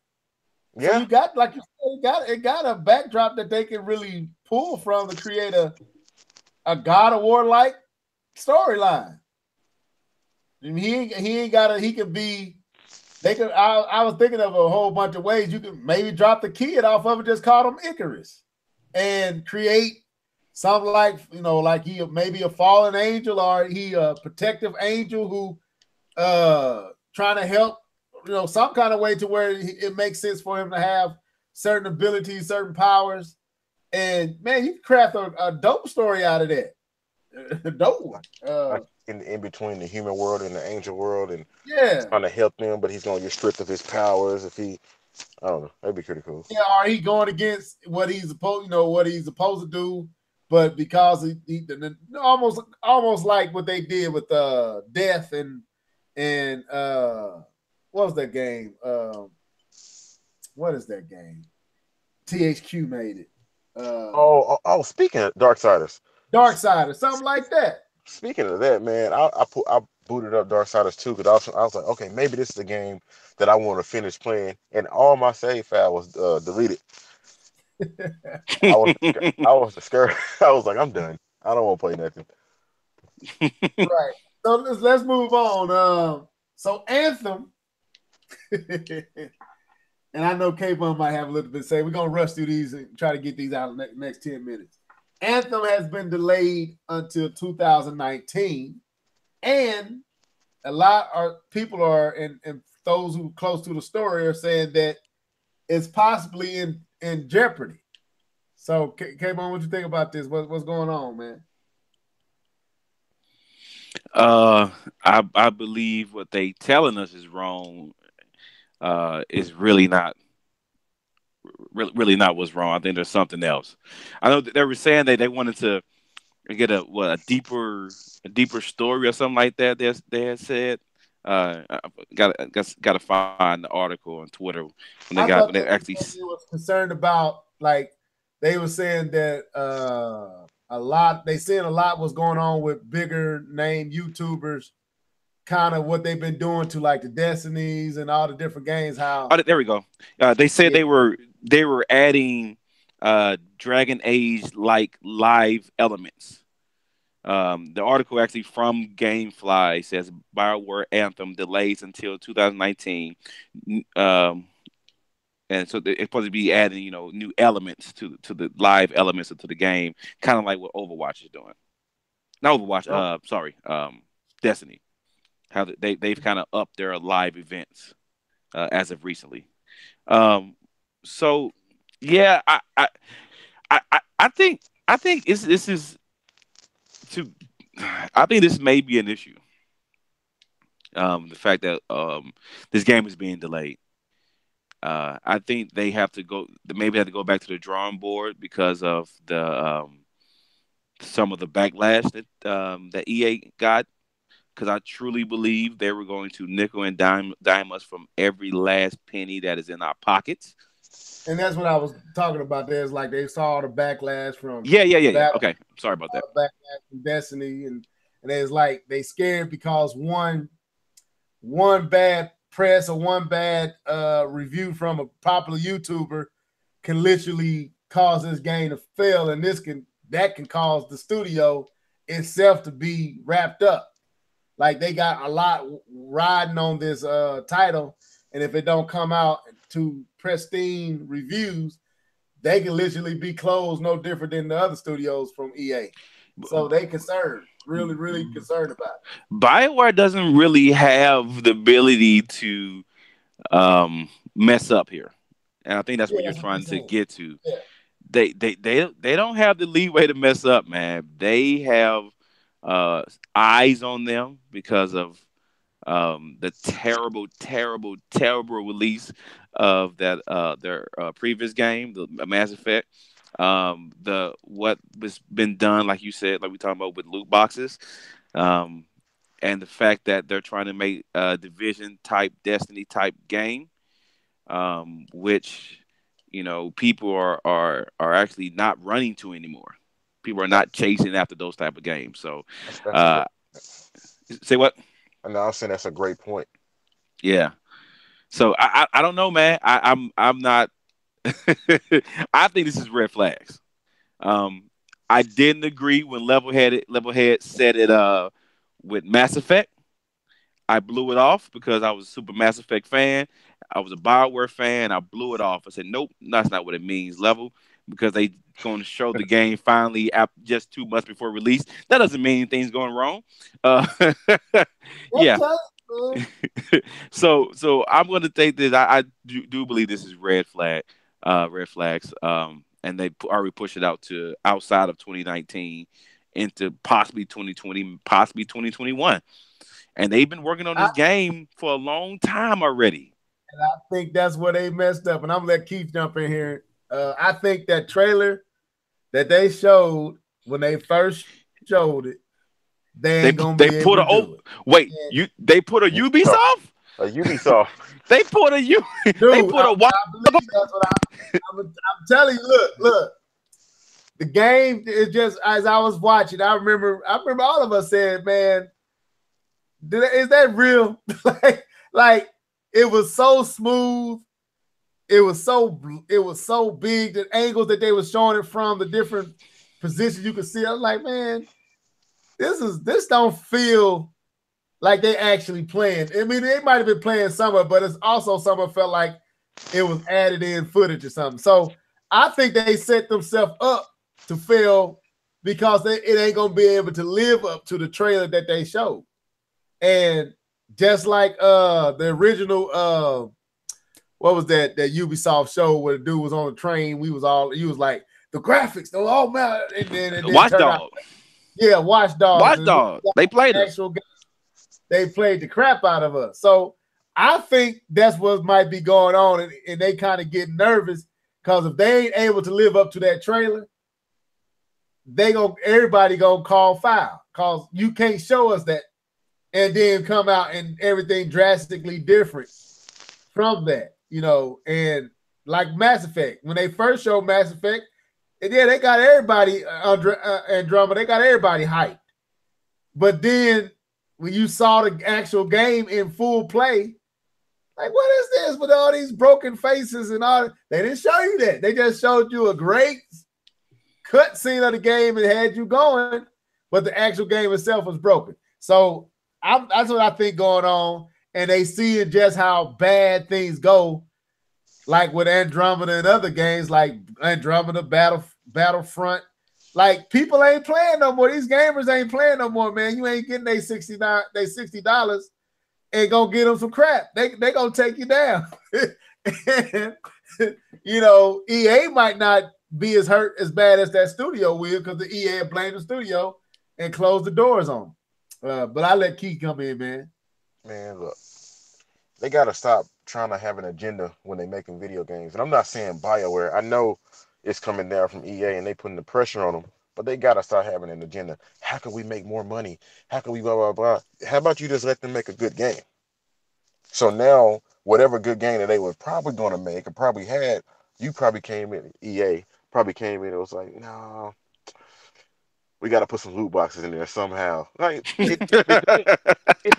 So Yeah, you got, like you said, it got a backdrop that they can really pull from to create a God of War like storyline. And he ain't got he could be they could I was thinking of a whole bunch of ways you could maybe drop the kid off of it, just call him Icarus and create something like like he maybe a fallen angel or he a protective angel who trying to help some kind of way to where it makes sense for him to have certain abilities, certain powers, and man, you can craft a dope story out of that. A dope one. like in between the human world and the angel world, and Yeah, trying to help them, but he's gonna get stripped of his powers if he. I don't know. That'd be pretty cool. yeah. Are he going against what he's supposed, what he's supposed to do? But because he almost like what they did with Death and what was that game? What is that game? THQ made it. Oh! Speaking of Darksiders, Dark Side or something like that. speaking of that, man, I booted up Darksiders 2 because I was like, okay, maybe this is the game that I want to finish playing, and all my save file was deleted. I was discouraged. I was like, I'm done. I don't want to play nothing. Right. So let's move on. So Anthem, and I know K-Bun might have a little bit to say. We're gonna rush through these and try to get these out in the next 10 minutes. Anthem has been delayed until 2019, and a lot of people are, and those who are close to the story are saying that it's possibly in jeopardy. So, K-Bone, what you think about this? What's going on, man? I believe what they telling us is wrong. Is really not what's wrong. I think there's something else. I know that they were saying that they wanted to get a deeper story or something like that. They had said. Got to find the article on Twitter I when thought they they actually. was concerned about, like, they were saying that they saying a lot was going on with bigger name YouTubers, kind of what they've been doing to like the Destinies and all the different games. How Oh, there we go. They said yeah, they were adding Dragon Age like live elements. The article actually from GameFly says BioWare Anthem delays until 2019, and so it's supposed to be adding new elements to the live elements into the game, kind of like what Overwatch is doing. Not Overwatch. oh, Sorry. Destiny. How they've kind of upped their live events as of recently. Um, so yeah, I think this is to I think this may be an issue. The fact that this game is being delayed. I think maybe have to go back to the drawing board because of some of the backlash that EA got. Because I truly believe they were going to nickel and dime us from every last penny that is in our pockets. and that's what I was talking about. There's like they saw the backlash from Yeah. Battle, Okay, sorry about that. backlash from Destiny, and it's like they scared because one bad press or one bad review from a popular YouTuber can literally cause this game to fail, and that can cause the studio itself to be wrapped up. Like they got a lot riding on this title, and if it don't come out to pristine reviews, they can literally be closed, no different than the other studios from EA. So they concerned, really, really concerned about it. BioWare doesn't really have the ability to mess up here, and I think that's Yeah, what you're that's what they're trying to saying. get to. Yeah. They don't have the leeway to mess up, man. They have uh, eyes on them because of the terrible, terrible, terrible release of that their previous game, the Mass Effect. The what was been done, like you said, like we talking about with loot boxes, um, and the fact that they're trying to make a division type, Destiny type game, which people are actually not running to anymore. People are That, not chasing after those type of games. So, that's a uh, great. say what? And I'm saying that's a great point. Yeah. So I don't know, man. I'm not. I think this is red flags. Um, I didn't agree when Levelhead said it with Mass Effect. I blew it off because I was a super Mass Effect fan. I was a Bioware fan. I blew it off. I said, nope, that's not what it means. Level, because they going to show the game finally just 2 months before release. That doesn't mean anything's going wrong. Uh, yeah. So I'm going to take this. I do believe this is red flags. And they already pushed it out to outside of 2019 into possibly 2020, possibly 2021. And they've been working on I, this game for a long time already. I think that's where they messed up, and I'm gonna let Keith jump in here. I think that trailer that they showed when they first showed it, they They ain't gonna they be able put to a do it. wait, And they put a Ubisoft. Ubisoft? Ubisoft. They put a U they dude, put a wild I believe that's what I'm telling you. Look, the game is just as I was watching. I remember all of us saying, "Man, is that real?" like it was so smooth. It was so big. The angles that they were showing it from, the different positions you could see. I was like, man, this don't feel like they actually playing. I mean, they might have been playing some of it, but it's also some of it felt like it was added in footage or something. So I think they set themselves up to fail because it ain't gonna be able to live up to the trailer that they showed. And just like the original what was that Ubisoft show where the dude was on the train, he was like the graphics, oh man, and then it didn't turn out. Watchdog. Yeah, Watch Dogs. Watchdog. They played us. Actual game, they played the crap out of us. So I think that's what might be going on, and they kind of get nervous because if they ain't able to live up to that trailer, everybody gonna call foul because you can't show us that and then come out and everything drastically different from that, and like Mass Effect, when they first showed Mass Effect, and yeah, they got everybody and drama, they got everybody hyped. But then when you saw the actual game in full play, like, what is this with all these broken faces and all? They didn't show you that. They just showed you a great cut scene of the game and had you going, but the actual game itself was broken. So that's what I think going on. And they see just how bad things go, like with Andromeda and other games like Andromeda Battlefront. Like people ain't playing no more. These gamers ain't playing no more, man. You ain't getting they $60 and gonna get them some crap. They gonna take you down. And, EA might not be as hurt as bad as that studio will because the EA blamed the studio and closed the doors on them. But I let Keith come in, man. Man, look, they gotta stop trying to have an agenda when they making video games. And I'm not saying BioWare. I know it's coming down from EA and they putting the pressure on them, but they gotta start having an agenda. How can we make more money? How can we blah blah blah? How about you just let them make a good game? So now, whatever good game that they were probably gonna make or probably had, you probably came in, EA probably came in and was like, no, we got to put some loot boxes in there somehow. Like, if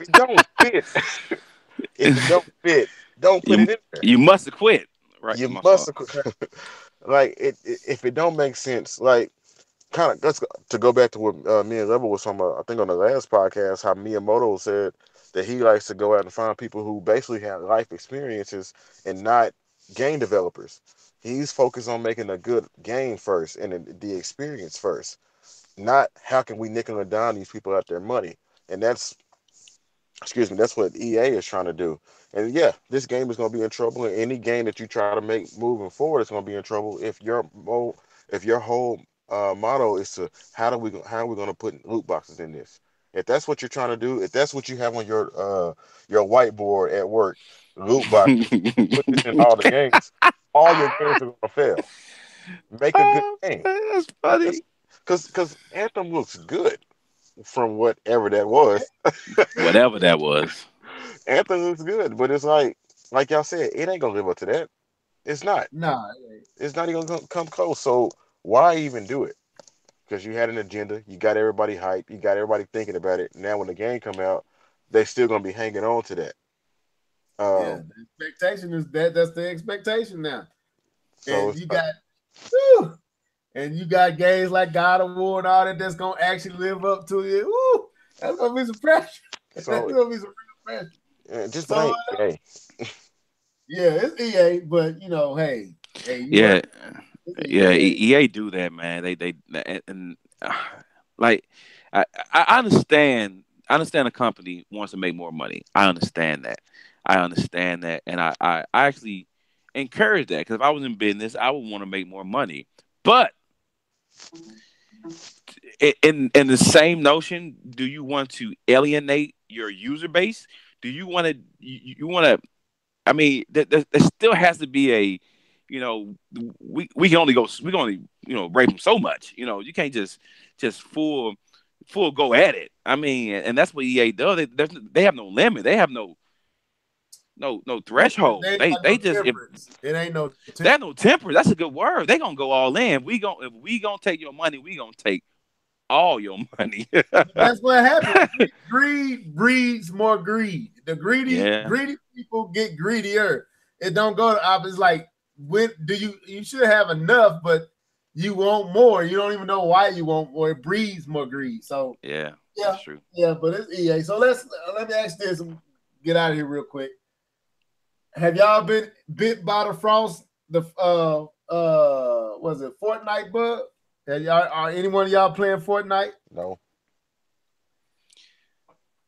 it don't fit, If it don't fit, don't put it in there. You must have quit, right? You My must fault. have, like if it don't make sense, like kind of let's to go back to what me and Level was talking about. I think on the last podcast, how Miyamoto said that he likes to go out and find people who basically have life experiences and not game developers. He's focused on making a good game first and the experience first, not how can we nickel and dime these people out their money. And that's, excuse me, that's what EA is trying to do. And yeah, this game is going to be in trouble. And any game that you try to make moving forward is going to be in trouble if your whole motto is to how are we going to put loot boxes in this? If that's what you're trying to do, if that's what you have on your whiteboard at work, loot boxes, put this in all the games, all your games are going to fail. Make a good Oh, game. that's funny. Because Anthem looks good from whatever that was. Whatever that was. Anthem looks good, but it's like y'all said, it ain't gonna live up to that. It's not. Nah, It's not even gonna come close. So why even do it? Because you had an agenda, you got everybody hyped, you got everybody thinking about it. Now when the game come out, they still gonna be hanging on to that. yeah. Um, The expectation is that's the expectation now. so And it's you got, whew, and you got games like God of War and all that that's gonna actually live up to it. Woo, that's gonna be some pressure. That's so gonna be some real pressure. just So blame EA. yeah, it's EA, but hey, you Yeah, right. It's yeah. EA. EA do that, man. They and like I understand. I understand a company wants to make more money. I understand that. I understand that, and I actually encourage that because if I was in business, I would want to make more money. But in the same notion, do you want to alienate your user base? Do you want to you want to? I mean, there still has to be a, you know, we can only go we can only rape them so much. You can't just full go at it. I mean, and that's what EA does. They have no limit. They have no threshold. They ain't They got no they just if temperance. It ain't no they have no temper. That's a good word. They gonna go all in. If we gonna take your money, we gonna take all your money. That's what happens. Greed breeds more greed. The Yeah, greedy people get greedier. It don't go to opposite. It's like when do you should have enough, but you want more. You don't even know why you want more. It breeds more greed. So yeah, yeah, that's true. yeah, but it's EA. So let me ask this and get out of here real quick. Have y'all been bit by the frost? The was it Fortnite bug? Have y'all are anyone of y'all playing Fortnite? No,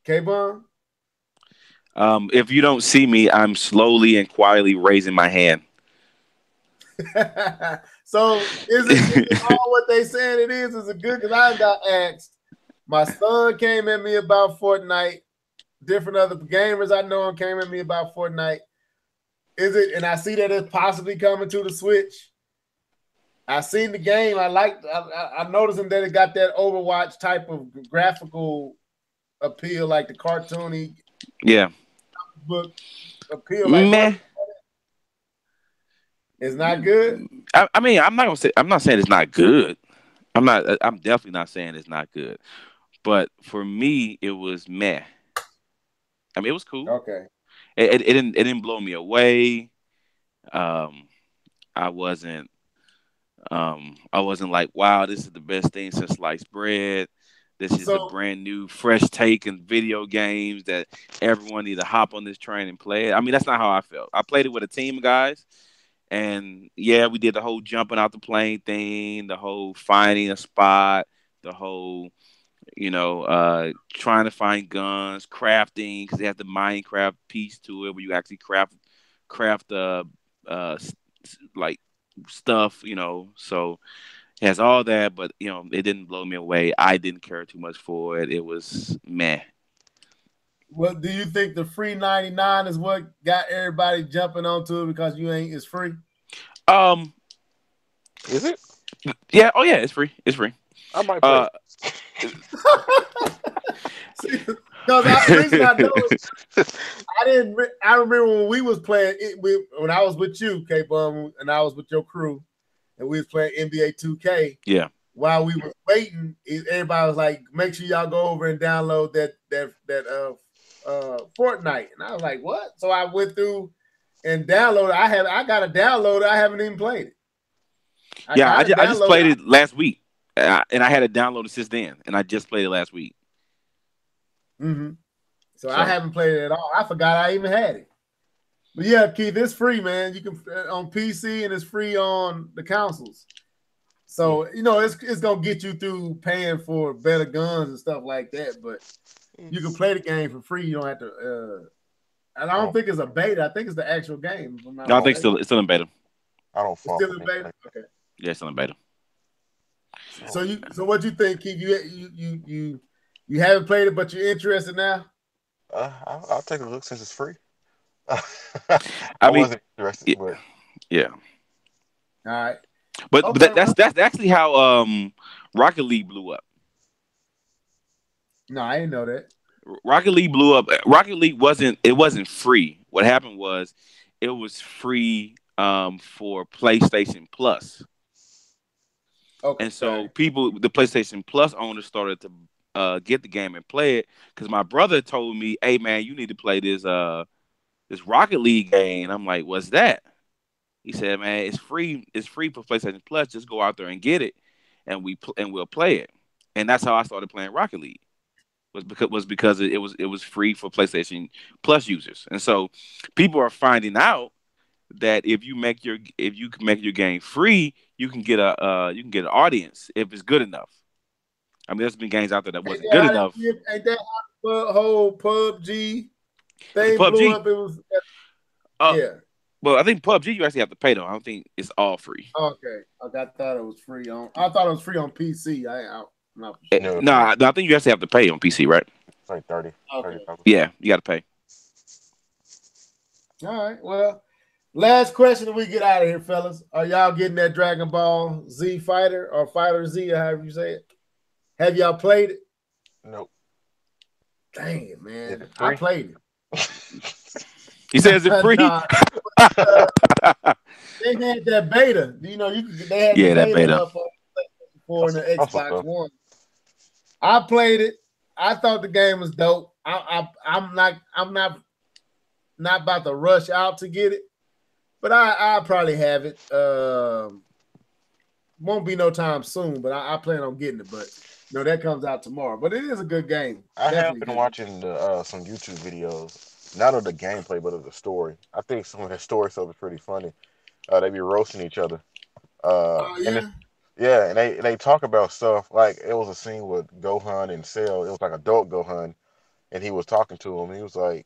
K-Bun? If you don't see me, I'm slowly and quietly raising my hand. So is it all what they saying it is? Is it good? Because I got asked. My son came at me about Fortnite. Different other gamers I know came at me about Fortnite. Is it? And I see that it's possibly coming to the Switch. I seen the game. I noticing that it got that Overwatch type of graphical appeal, like the cartoony Yeah, book appeal. Like what? meh. It's not good. I mean, I'm not saying it's not good. I'm definitely not saying it's not good. But for me, it was meh. I mean, it was cool. Okay. It didn't blow me away. Um, I wasn't I wasn't like, wow, this is the best thing since sliced bread. This is a So brand new, fresh take in video games that everyone need to hop on this train and play it. I mean, that's not how I felt. I played it with a team of guys, and yeah, we did the whole jumping out the plane thing, the whole finding a spot, the whole trying to find guns, crafting because they have the Minecraft piece to it where you actually craft like stuff, So it has all that, but it didn't blow me away. I didn't care too much for it. It was meh. what do you think the free 99 is what got everybody jumping onto it because you ain't it's free? Um, is it? yeah, oh yeah, it's free. It's free. I might play Uh, it. Because the reason I know is I didn't. I remember when we was playing it. When I was with you, K Bum, and I was with your crew, and we was playing NBA 2K. yeah, While we was waiting, everybody was like, "Make sure y'all go over and download that Fortnite, and I was like, what? So I went through and downloaded. I got a download. I haven't even played it. I Yeah, got a I just download. played it last week, and I had it downloaded since then, and I just played it last week. Mm-hmm. So I So haven't played it at all. I forgot I even had it. But yeah, Keith, it's free, man. You can on PC and it's free on the consoles. Yeah. So it's gonna get you through paying for better guns and stuff like that. But you can play the game for free. You don't have to. And I I don't don't. think it's a beta. I think it's the actual game. If I'm not no, I think mistaken, it's still in beta. I don't it's fall still for in anything beta. like Okay. Yeah, it's still in beta. that. So what you think, Keith? You haven't played it, but you're interested now. I'll take a look since it's free. I I mean, wasn't interested, yeah, but yeah. All right. But Okay. Well, that's actually how Rocket League blew up. no, I didn't know that. Rocket League blew up. Rocket League wasn't free. What happened was it was free for PlayStation Plus. And so Okay. the PlayStation Plus owners started to get the game and play it because my brother told me, "Hey man, you need to play this Rocket League game." And I'm like, "What's that?" He said, "Man, it's free. It's free for PlayStation Plus. Just go out there and get it, and we'll play it." And that's how I started playing Rocket League. Was because it was free for PlayStation Plus users, and so people are finding out that if you can make your game free, you can get an audience if it's good enough. I mean, there's been games out there that Ain't wasn't that good how enough. ain't that how the whole PUBG The thing blew PUBG, up? It was uh, yeah. well, I think PUBG you actually have to pay though. I don't think it's all free. Okay. I thought it was free on. I thought it was free on PC. I'm not for sure. no, No, I think you actually have to pay on PC, right? it's like 30, Okay. 30 dollars. Yeah, you got to pay. All right. Well, last question that we get out of here, fellas. Are y'all getting that Dragon Ball Z Fighter or Fighter Z, or however you say it? Have y'all played it? Nope. Dang it, Is man. it I free? played He says it. it's free. Nah, uh, they had that beta. They had the Yeah, that beta beta. up on PlayStation 4 and the I saw Xbox stuff. One. I played it. I thought the game was dope. I'm not about to rush out to get it, but I'll probably have it. Won't be no time soon, but I plan on getting it. But that comes out tomorrow. But it is a good game. I have Definitely been good. watching some YouTube videos, not of the gameplay, but of the story. I think some of the story stuff is pretty funny. They be roasting each other. Oh And yeah. yeah, and they talk about stuff like it was a scene with Gohan and Cell. It was like adult Gohan, and he was talking to him. He was like,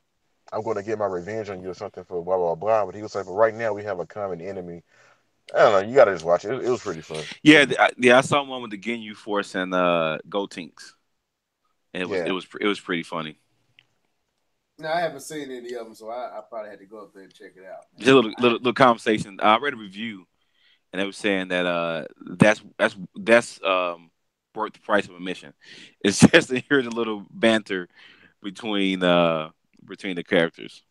"I'm going to get my revenge on you or something for blah blah blah." But he was like, "But right now we have a common enemy." I don't know. You gotta just watch it. It was pretty fun. Yeah, Pretty. yeah. I saw one with the Ginyu Force and Gotenks. And Yeah. it was pretty funny. No, I haven't seen any of them, so I probably had to go up there and check it out, Just a man. little conversation. I read a review and they were saying that that's worth the price of admission. It's just to hear the little banter between between the characters.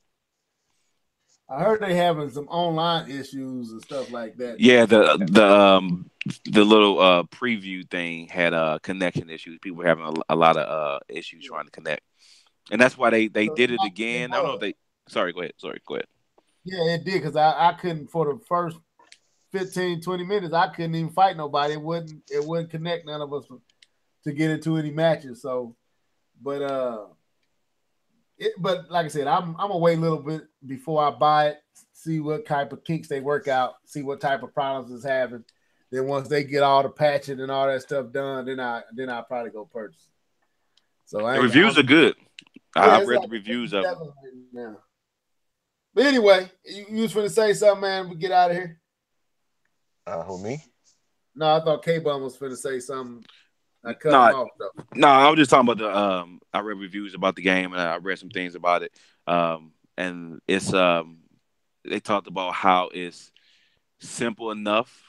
I heard they having some online issues and stuff like that. Yeah, the little preview thing had connection issues. People were having a lot of issues Yeah. trying to connect, and that's why they So did it it again. I don't know if was. they. Sorry, go ahead. Sorry, go ahead. Yeah, it did because I couldn't for the first 15, 20 minutes. I couldn't even fight nobody. It wouldn't connect none of us to get into any matches. So, but but like I said, I'm gonna wait a little bit before I buy it, see what type of kinks they work out, see what type of problems it's having. Then once they get all the patching and all that stuff done, then I probably go purchase it. So I The ain't. reviews are good. Yeah, I've it's read like the reviews it's of them. definitely now. But anyway, you was finna say something, man. We get out of here. Who me? No, I thought K Bum was finna say something. I cut him No, off though. no, I was just talking about the. I read reviews about the game and I read some things about it. And it's they talked about how it's simple enough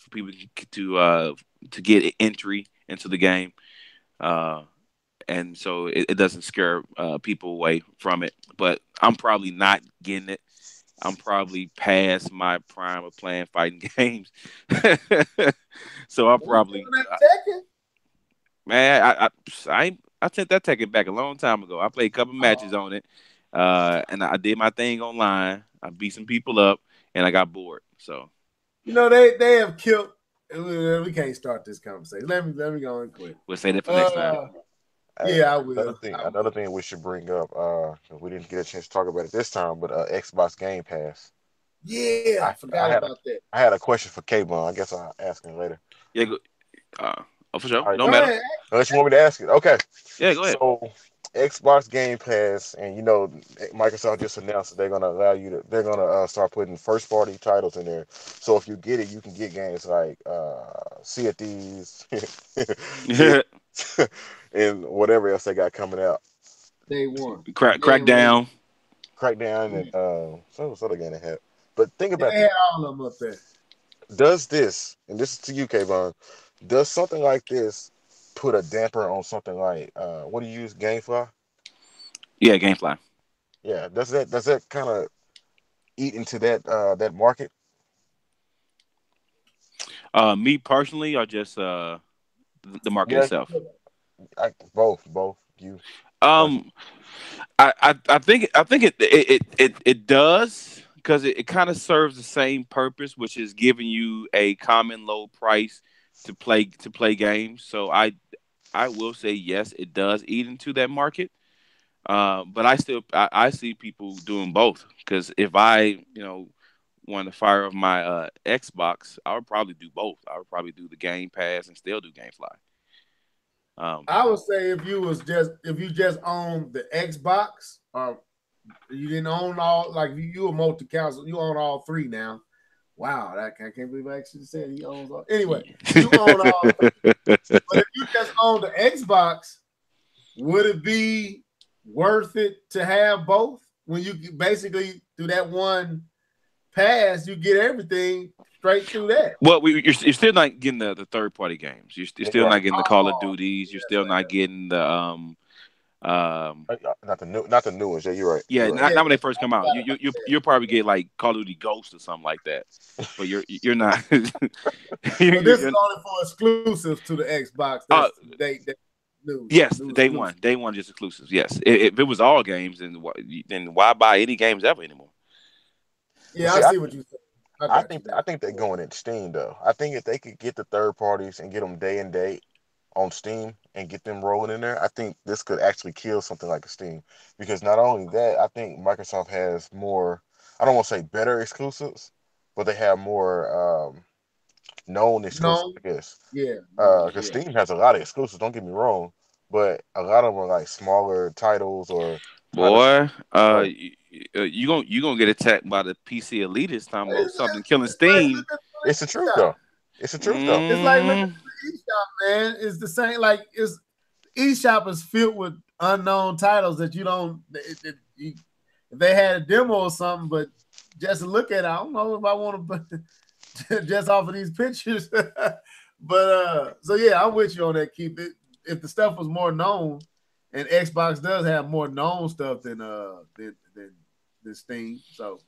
for people to get entry into the game. Uh, and so it doesn't scare people away from it. But I'm probably not getting it. I'm probably past my prime of playing fighting games, so I'll Are you probably doing that Tekken? man, I I sent that ticket back a long time ago. I played a couple matches on it, and I did my thing online. I beat some people up, and I got bored. So they have killed. We can't start this conversation. Let me go and quit. we'll say that for next time. Hey, Yeah, I another will. thing, another thing we should bring up. We didn't get a chance to talk about it this time, but Xbox Game Pass. Yeah, I I forgot had a about that. I had a question for K-Bon. I guess I'll ask him later. Yeah, go, for sure. All right, Don't Go matter. ahead. unless you want me to ask it. Okay. Yeah, go ahead. So Xbox Game Pass, and Microsoft just announced that they're gonna start putting first party titles in there. So if you get it, you can get games like Sea of Thieves, Sea of- and whatever else they got coming out. Day one. Crack down. Crackdown and some other game they had. But think about They this. had all of them up there. Does this, and this is to you, Kayvon, does something like this put a damper on something like what do you use, GameFly? Yeah, GameFly. Yeah, does that kind of eat into that market? Me personally, or just the market Yeah, itself. both you personally. Um, I think it does because it kind of serves the same purpose, which is giving you a common low price to play games. So I will say yes, it does eat into that market. But I see people doing both because if I want to fire up my Xbox, I would probably do both. I would probably do the Game Pass and still do GameFly. Um, I would say if you just own the Xbox, or you didn't own all, like you a multi console, you own all three now. Wow, I can't believe I actually said he owns all. Anyway, you own all three. But if you just own the Xbox, would it be worth it to have both? When you basically do that one pass, you get everything straight through that. well, you're still not getting the third party games. You're still Right. not getting the Call of Oh, Duties. You're yes, still I not have. getting the Not the new ones. Yeah, you're right. yeah, You're right. not, Yeah, not when they first I come out. forgot You about you you that. you'll probably get like Call of Duty Ghost or something like that. But you're not. But this is You're, only for exclusives to the Xbox. uh, That's they yes, new exclusive. day one just exclusives. Yes, if it was all games, then why buy any games ever anymore? But Yeah, I see, see what you said. I got you I now. think they're going in Steam though. I think if they could get the third parties and get them day and date on Steam and get them rolling in there, I think this could actually kill something like a Steam. Because not only that, I think Microsoft has more. I don't want to say better exclusives, but they have more known exclusives, No, I guess. yeah, no, Because yeah. Steam has a lot of exclusives. Don't get me wrong, but a lot of them are like smaller titles or kind of Boy, right. you gonna get attacked by the PC elitists talking about It's, something killing it's like Steam. looking It's the for truth eShop. though. It's the truth though. It's like looking Mm, for eShop, man. It's the same. Like it's eShop is filled with unknown titles that you don't. If they had a demo or something, but just to look at it, I don't know if I want to just off of these pictures. But so yeah, I'm with you on that. Keep it. If the stuff was more known, and Xbox does have more known stuff than Steam, so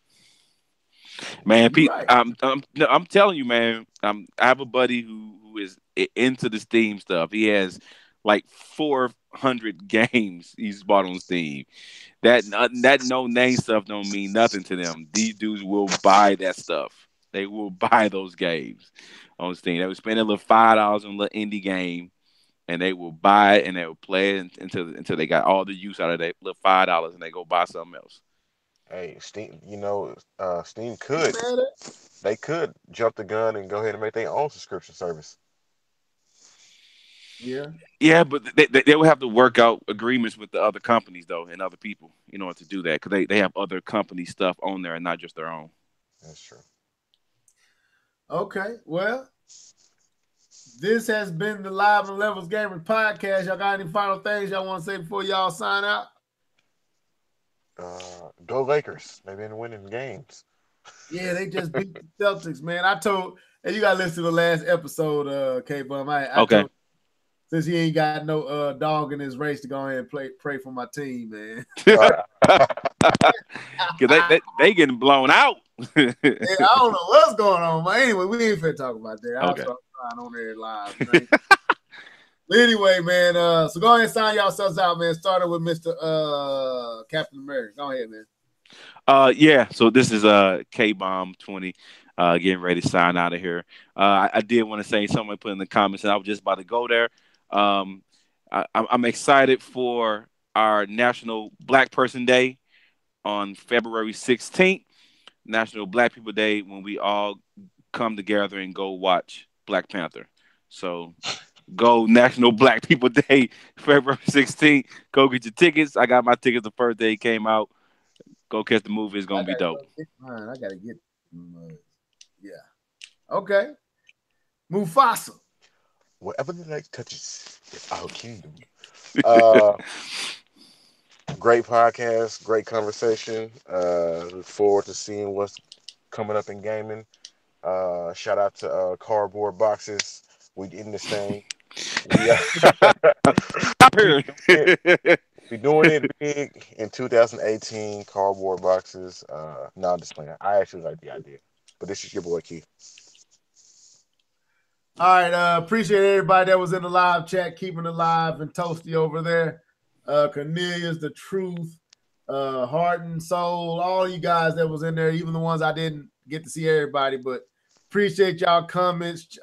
man, you're right. No, I'm telling you, man. I have a buddy who is into the Steam stuff. He has like 400 games he's bought on Steam. That no name stuff don't mean nothing to them. These dudes will buy that stuff. They will buy those games on Steam. They will spend a little $5 on a little indie game, and they will buy it and they will play it until they got all the use out of that little $5, and they go buy something else. Hey, Steam, Steam You could mad at? they could jump the gun and go ahead and make their own subscription service. Yeah. Yeah, but they will have to work out agreements with the other companies though and other people in order to do that because they have other company stuff on there and not just their own. That's true. Okay. Well, this has been the Live and Levels Gamers podcast. Y'all got any final things y'all want to say before y'all sign out? Go Lakers. They've been winning games. Yeah, they just beat the Celtics, man. I told, and you got to listen to the last episode, K Bum. I Okay. told, since he ain't got no dog in his race, to go ahead and pray for my team, man. All right. Cause they getting blown out. Yeah, I don't know what's going on, but anyway, we ain't finna talk about that. I'll Okay. start crying on there live. But anyway, man, so go ahead and sign yourselves out, man. Starting with Mr. Captain America. Go ahead, man. Yeah, so this is K-Bomb 20 getting ready to sign out of here. I did want to say someone put in the comments, and I was just about to go there. I'm excited for our National Black Person Day on February 16th, National Black People Day, when we all come together and go watch Black Panther. So go National Black People Day, February 16th. Go get your tickets. I got my tickets the first day it came out. Go catch the movie. It's gonna be dope. I gotta get yeah. Okay. Mufasa. Whatever the leg touches is our kingdom. Great podcast, great conversation. Look forward to seeing what's coming up in gaming. Shout out to Cardboard Boxes. We in this thing. We be doing it big in 2018. Cardboard Boxes. No, I'm just playing. I actually like the idea. But this is your boy Keith. All right, appreciate everybody that was in the live chat, keeping it live, and Toasty over there. Cornelius, The Truth, Heart and Soul, all you guys that was in there, even the ones I didn't get to see everybody, but appreciate y'all comments,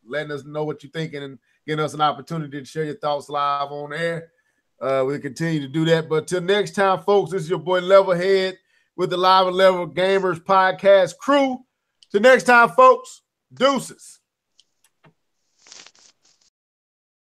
letting us know what you're thinking and giving us an opportunity to share your thoughts live on air. We'll continue to do that. But till next time, folks, this is your boy Levelhead with the Live and Level Gamers podcast crew. Till next time, folks, deuces.